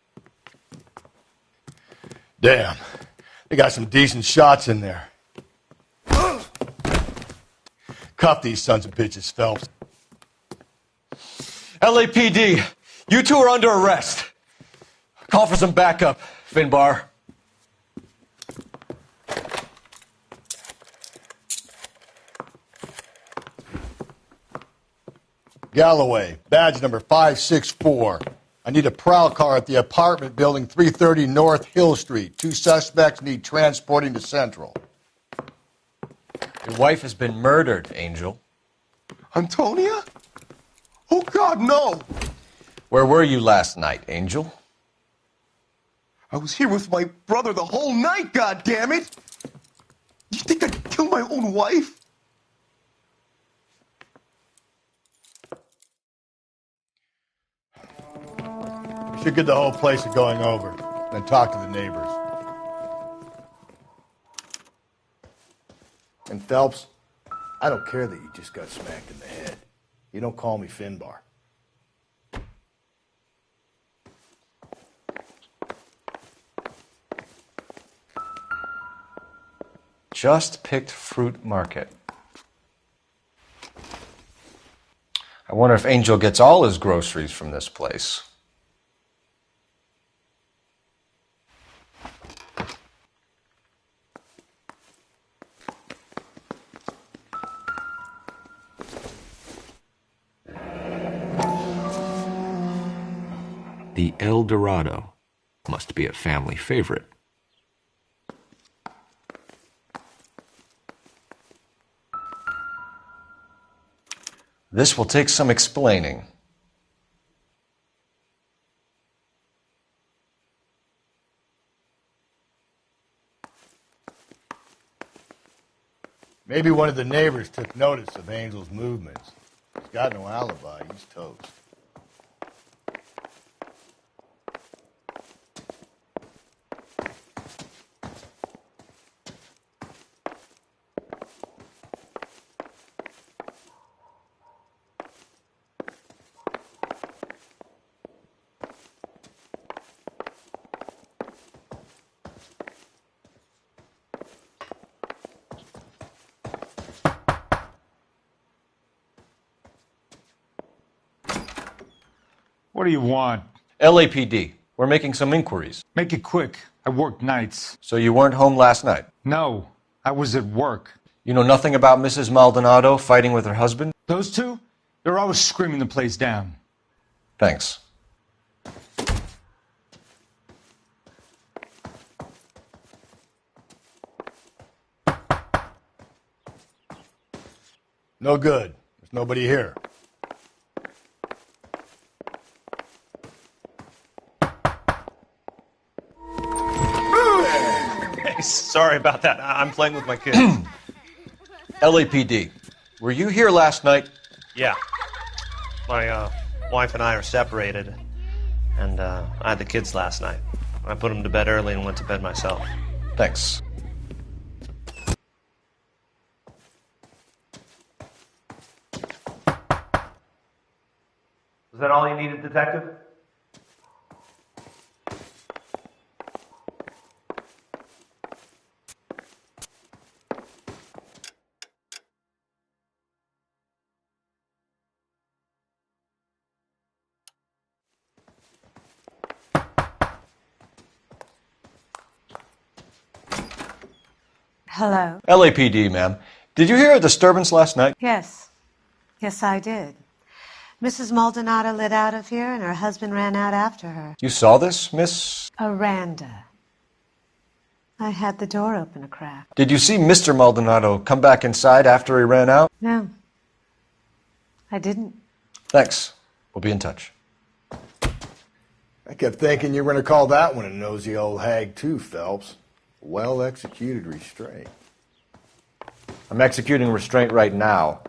Damn, they got some decent shots in there. Cuff these sons of bitches, Phelps. LAPD, you two are under arrest. Call for some backup, Finbar. Galloway, badge number 564. I need a prowl car at the apartment building 330 North Hill Street. 2 suspects need transporting to Central. Your wife has been murdered, Angel. Antonia? Oh, God, no! Where were you last night, Angel? I was here with my brother the whole night, goddammit! You think I'd kill my own wife? We should get the whole place going over, then talk to the neighbors. And Phelps, I don't care that you just got smacked in the head. You don't call me Finbar. Just picked fruit market. I wonder if Angel gets all his groceries from this place. The El Dorado must be a family favorite. This will take some explaining. Maybe one of the neighbors took notice of Angel's movements. He's got no alibi. He's toast. What do you want? LAPD. We're making some inquiries. Make it quick. I work nights. So you weren't home last night? No, I was at work. You know nothing about Mrs. Maldonado fighting with her husband? Those two? They're always screaming the place down. Thanks. No good. There's nobody here. Sorry about that. I'm playing with my kids. LAPD. Were you here last night? Yeah. My wife and I are separated, and I had the kids last night. I put them to bed early and went to bed myself. Thanks. Was that all you needed, Detective? Hello? LAPD, ma'am. Did you hear a disturbance last night? Yes. Yes, I did. Mrs. Maldonado lit out of here, and her husband ran out after her. You saw this, Miss? Aranda. I had the door open a crack. Did you see Mr. Maldonado come back inside after he ran out? No. I didn't. Thanks. We'll be in touch. I kept thinking you were going to call that one a nosy old hag too, Phelps. Well-executed restraint. I'm executing restraint right now,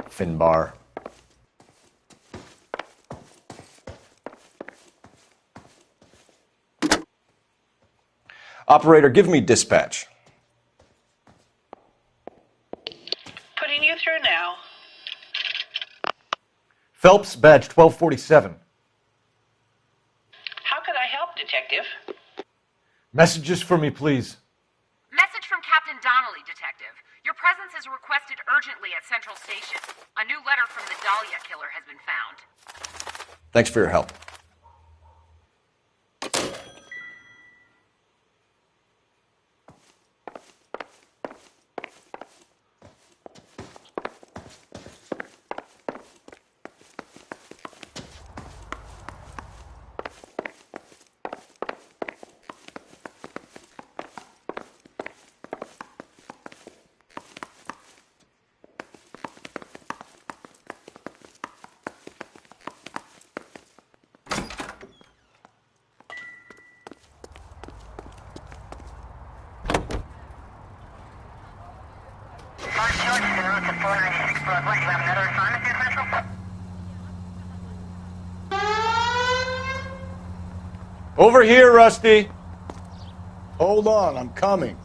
Finbar. Operator, give me dispatch. Putting you through now. Phelps, badge 1247. How could I help, Detective? Messages for me, please. Message from Captain Donnelly, Detective. Your presence is requested urgently at Central Station. A new letter from the Dahlia killer has been found. Thanks for your help. Over here, Rusty. Hold on, I'm coming.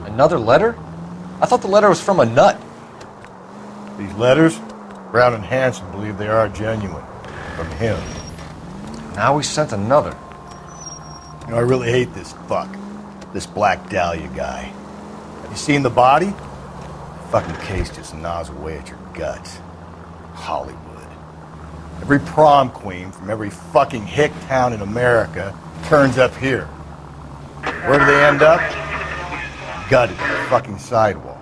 Another letter? I thought the letter was from a nut. These letters, Brown and Hanson believe they are genuine. From him. Now he sent another. You know, I really hate this fuck. This Black Dahlia guy. Have you seen the body? The fucking case just gnaws away at your guts. Hollywood. Every prom queen from every fucking hick town in America turns up here. Where do they end up? Gutted on the fucking sidewalk.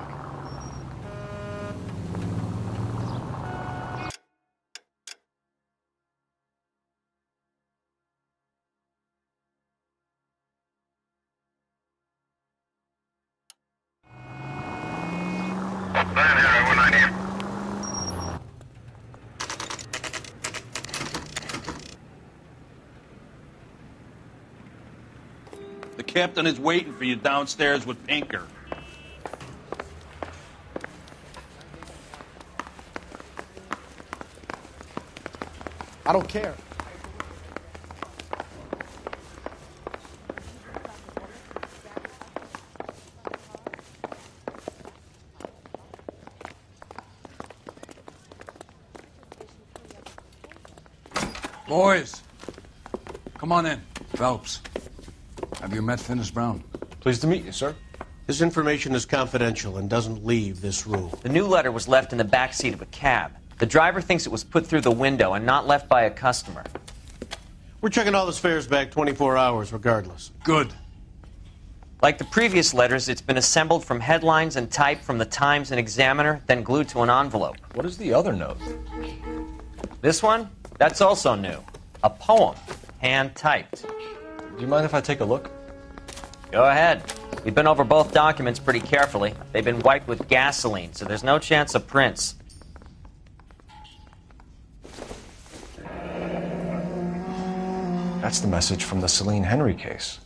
The captain is waiting for you downstairs with Pinker. I don't care. Boys, come on in. Phelps, have you met Finis Brown? Pleased to meet you, sir. This information is confidential and doesn't leave this room. The new letter was left in the back seat of a cab. The driver thinks it was put through the window and not left by a customer. We're checking all the fares back 24 hours regardless. Good. Like the previous letters, it's been assembled from headlines and typed from the Times and Examiner, then glued to an envelope. What is the other note? This one? That's also new. A poem, hand-typed. Do you mind if I take a look? Go ahead. We've been over both documents pretty carefully. They've been wiped with gasoline, so there's no chance of prints. That's the message from the Celine Henry case.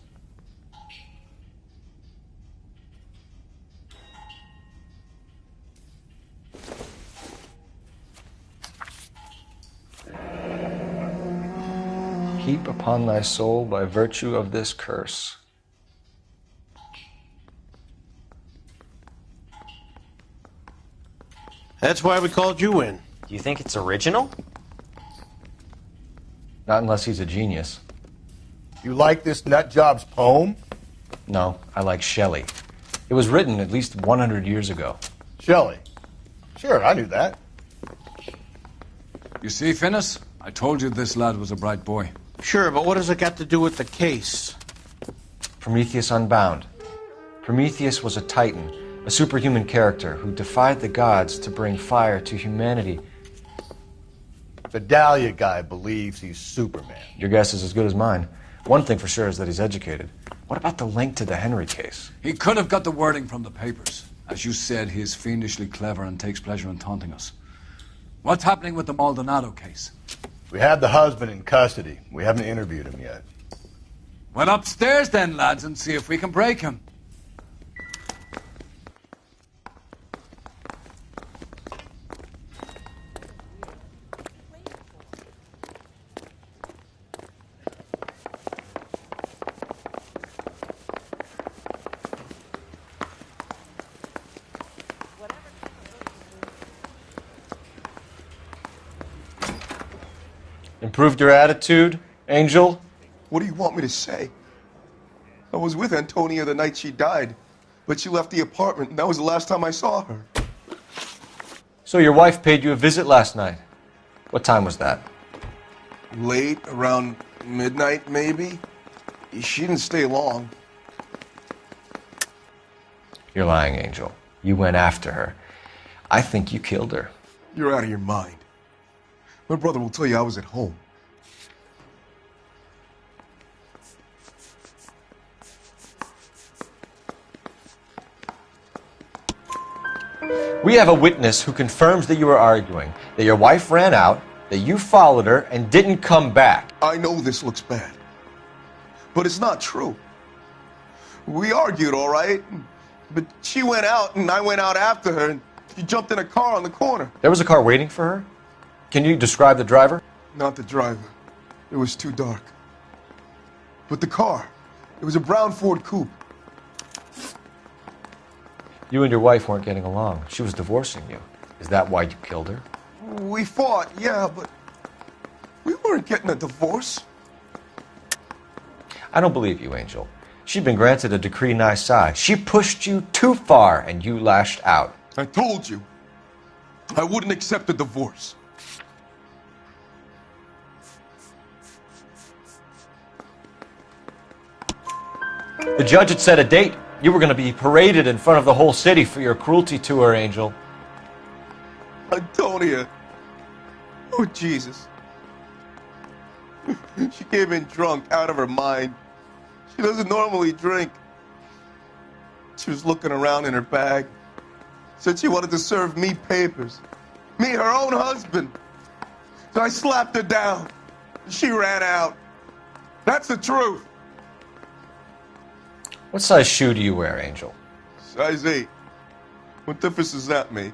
Heap upon thy soul by virtue of this curse. That's why we called you in. Do you think it's original? Not unless he's a genius. You like this nutjob's poem? No, I like Shelley. It was written at least 100 years ago. Shelley? Sure, I knew that. You see, Finis, I told you this lad was a bright boy. Sure, but what has it got to do with the case? Prometheus Unbound. Prometheus was a titan, a superhuman character who defied the gods to bring fire to humanity. The Dahlia guy believes he's Superman. Your guess is as good as mine. One thing for sure is that he's educated. What about the link to the Henry case? He could have got the wording from the papers. As you said, he is fiendishly clever and takes pleasure in taunting us. What's happening with the Maldonado case? We have the husband in custody. We haven't interviewed him yet. Well, upstairs then, lads, and see if we can break him. Improved your attitude, Angel? What do you want me to say? I was with Antonia the night she died, but she left the apartment, and that was the last time I saw her. So your wife paid you a visit last night. What time was that? Late, around midnight, maybe. She didn't stay long. You're lying, Angel. You went after her. I think you killed her. You're out of your mind. My brother will tell you I was at home. We have a witness who confirms that you were arguing, that your wife ran out, that you followed her, and didn't come back. I know this looks bad, but it's not true. We argued, all right, but she went out and I went out after her, and she jumped in a car on the corner. There was a car waiting for her? Can you describe the driver? Not the driver. It was too dark. But the car, it was a brown Ford Coupe. You and your wife weren't getting along. She was divorcing you. Is that why you killed her? We fought, yeah, but we weren't getting a divorce. I don't believe you, Angel. She'd been granted a decree nisi. She pushed you too far, and you lashed out. I told you, I wouldn't accept a divorce. The judge had set a date. You were going to be paraded in front of the whole city for your cruelty to her, Angel. Antonia. Oh, Jesus. She came in drunk, out of her mind. She doesn't normally drink. She was looking around in her bag. Said she wanted to serve me papers. Me, her own husband. So I slapped her down. She ran out. That's the truth. What size shoe do you wear, Angel? Size 8. What difference does that make?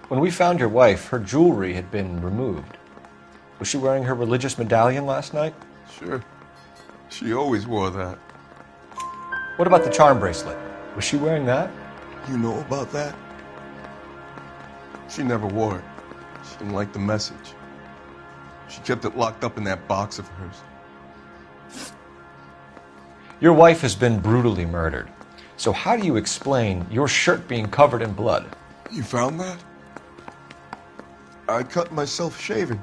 When we found your wife, her jewelry had been removed. Was she wearing her religious medallion last night? Sure. She always wore that. What about the charm bracelet? Was she wearing that? You know about that? She never wore it. She didn't like the message. She kept it locked up in that box of hers. Your wife has been brutally murdered. So how do you explain your shirt being covered in blood? You found that? I cut myself shaving.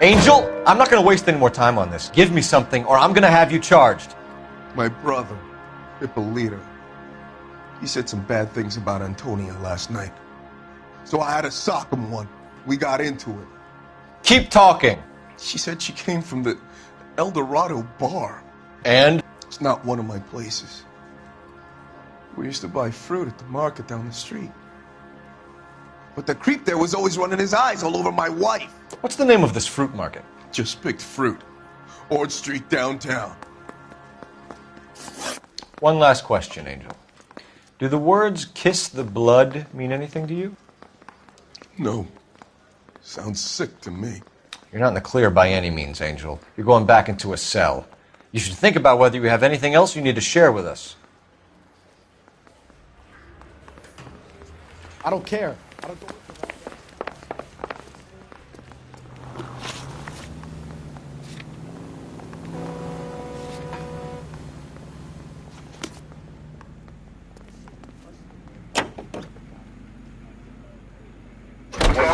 Angel, I'm not going to waste any more time on this. Give me something or I'm going to have you charged. My brother, Ippolito, he said some bad things about Antonia last night. So I had to sock him one. We got into it. Keep talking. She said she came from the El Dorado bar. And? It's not one of my places. We used to buy fruit at the market down the street. But the creep there was always running his eyes all over my wife. What's the name of this fruit market? Just picked fruit. Ord Street downtown. One last question, Angel. Do the words kiss the blood mean anything to you? No. Sounds sick to me. You're not in the clear by any means, Angel. You're going back into a cell. You should think about whether you have anything else you need to share with us. I don't care. I don't.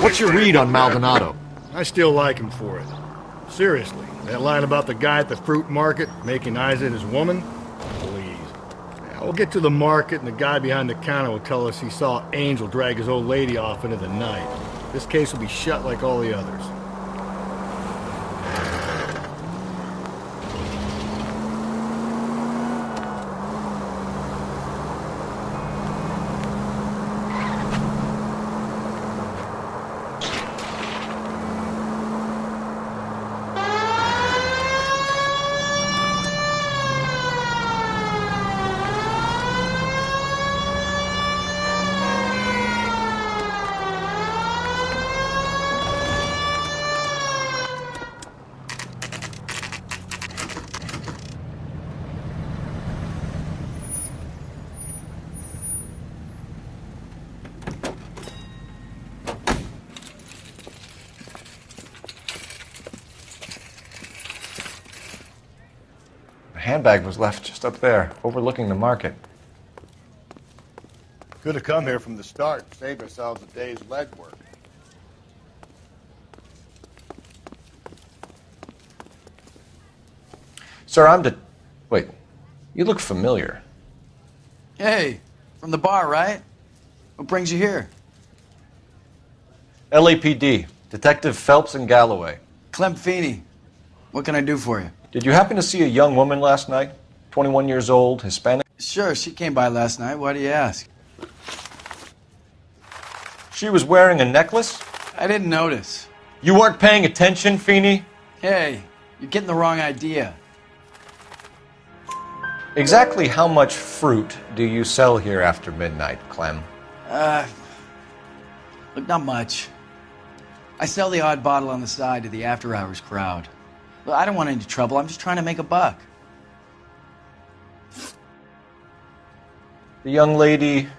What's your read on Maldonado? I still like him for it. Seriously, that line about the guy at the fruit market making eyes at his woman? Please. Now, we'll get to the market and the guy behind the counter will tell us he saw Angel drag his old lady off into the night. This case will be shut like all the others. The handbag was left just up there, overlooking the market. Could have come here from the start and saved ourselves a day's legwork. Sir, Wait, you look familiar. Hey, from the bar, right? What brings you here? LAPD, Detective Phelps and Galloway. Clem Feeney. What can I do for you? Did you happen to see a young woman last night? 21 years old, Hispanic? Sure, she came by last night. Why do you ask? She was wearing a necklace? I didn't notice. You weren't paying attention, Feeney? Hey, you're getting the wrong idea. Exactly how much fruit do you sell here after midnight, Clem? Look, not much. I sell the odd bottle on the side to the after-hours crowd. Look, I don't want any trouble. I'm just trying to make a buck. The young lady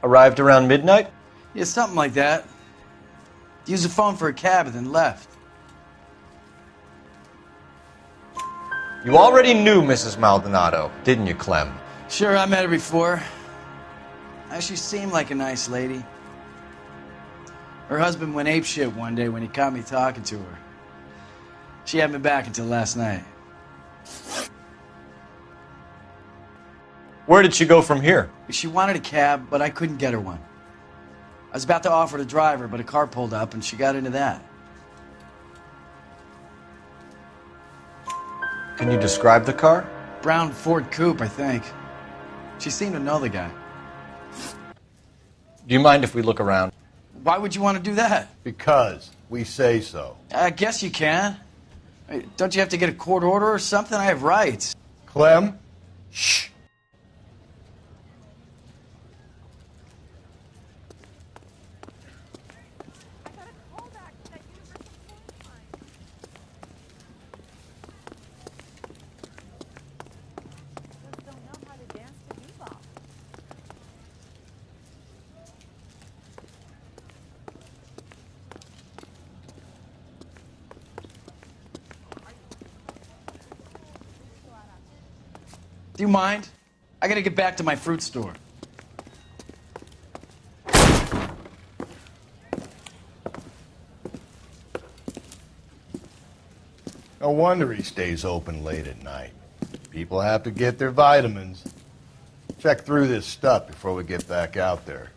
arrived around midnight? Yeah, something like that. Used the phone for a cab and then left. You already knew Mrs. Maldonado, didn't you, Clem? Sure, I met her before. She seemed like a nice lady. Her husband went apeshit one day when he caught me talking to her. She had me back until last night. Where did she go from here? She wanted a cab, but I couldn't get her one. I was about to offer to drive her, but a car pulled up and she got into that. Can you describe the car? Brown Ford Coupe, I think. She seemed to know the guy. Do you mind if we look around? Why would you want to do that? Because we say so. I guess you can. Don't you have to get a court order or something? I have rights. Clem? Shh. Do you mind? I gotta get back to my fruit store. No wonder he stays open late at night. People have to get their vitamins. Check through this stuff before we get back out there.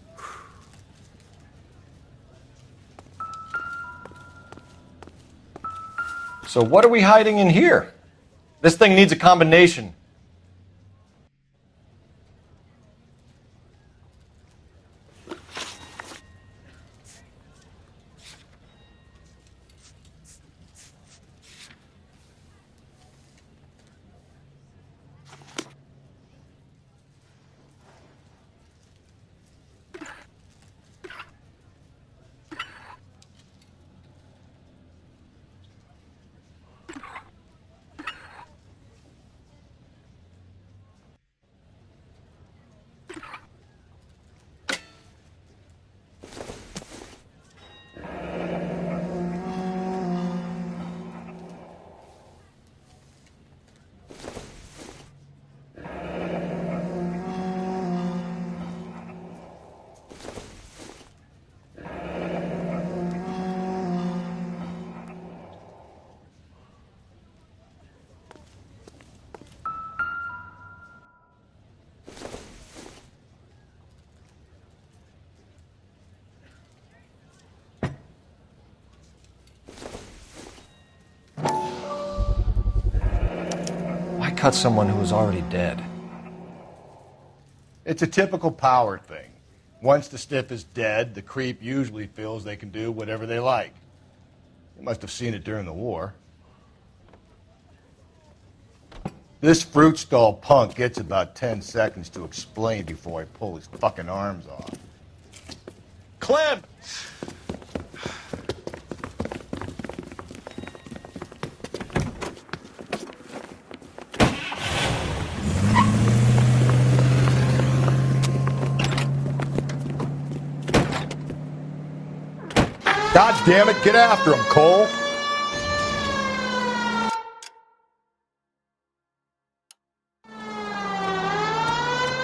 So what are we hiding in here? This thing needs a combination. Cut someone who was already dead. It's a typical power thing. Once the stiff is dead, the creep usually feels they can do whatever they like. You must have seen it during the war. This fruit stall punk gets about 10 seconds to explain before I pull his fucking arms off. Clem! God damn it, get after him, Cole.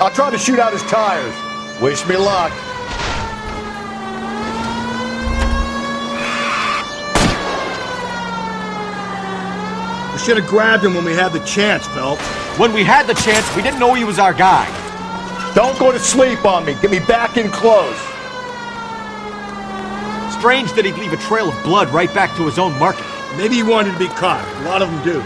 I'll try to shoot out his tires. Wish me luck. We should have grabbed him when we had the chance, Phelps. When we had the chance, we didn't know he was our guy. Don't go to sleep on me. Get me back in close. Strange that he'd leave a trail of blood right back to his own market. Maybe he wanted to be caught. A lot of them do.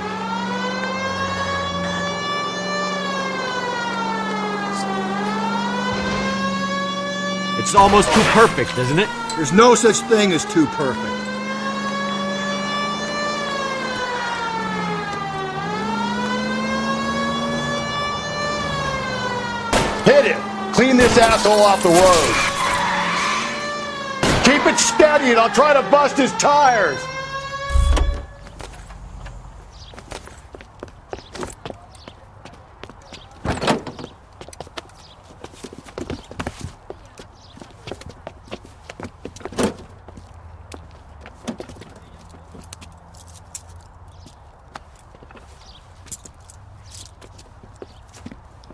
It's almost too perfect, isn't it? There's no such thing as too perfect. Hit him! Clean this asshole off the road. Keep it steady and I'll try to bust his tires.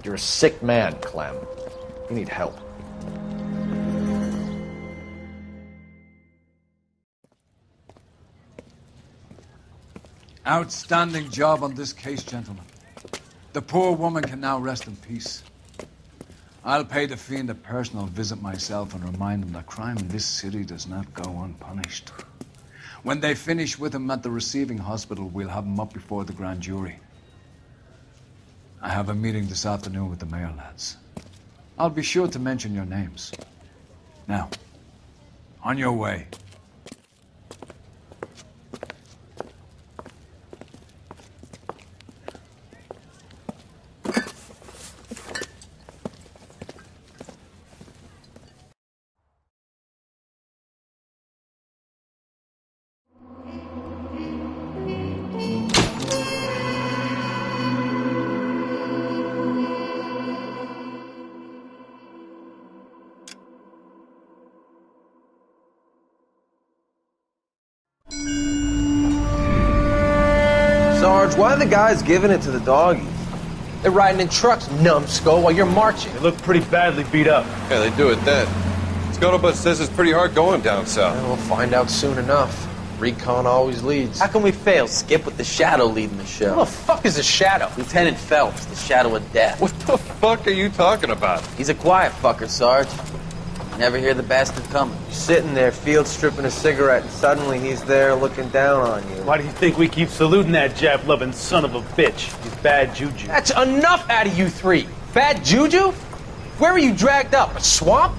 You're a sick man, Clem. You need help. Outstanding job on this case, gentlemen. The poor woman can now rest in peace. I'll pay the fiend a personal visit myself and remind him that crime in this city does not go unpunished. When they finish with him at the receiving hospital, we'll have him up before the grand jury. I have a meeting this afternoon with the mayor, lads. I'll be sure to mention your names. Now, on your way. Sarge, why are the guys giving it to the doggies? They're riding in trucks, numbskull, while you're marching. They look pretty badly beat up. Yeah, they do at that. Scuttlebutt says it's pretty hard going down south. We'll find out soon enough. Recon always leads. How can we fail, Skip, with the Shadow leading the show? Who the fuck is the Shadow? Lieutenant Phelps, the Shadow of Death. What the fuck are you talking about? He's a quiet fucker, Sarge. Never hear the bastard coming. You're sitting there, field stripping a cigarette, and suddenly he's there looking down on you. Why do you think we keep saluting that Jap-loving son of a bitch? He's bad juju. That's enough out of you three. Bad juju? Where were you dragged up? A swamp?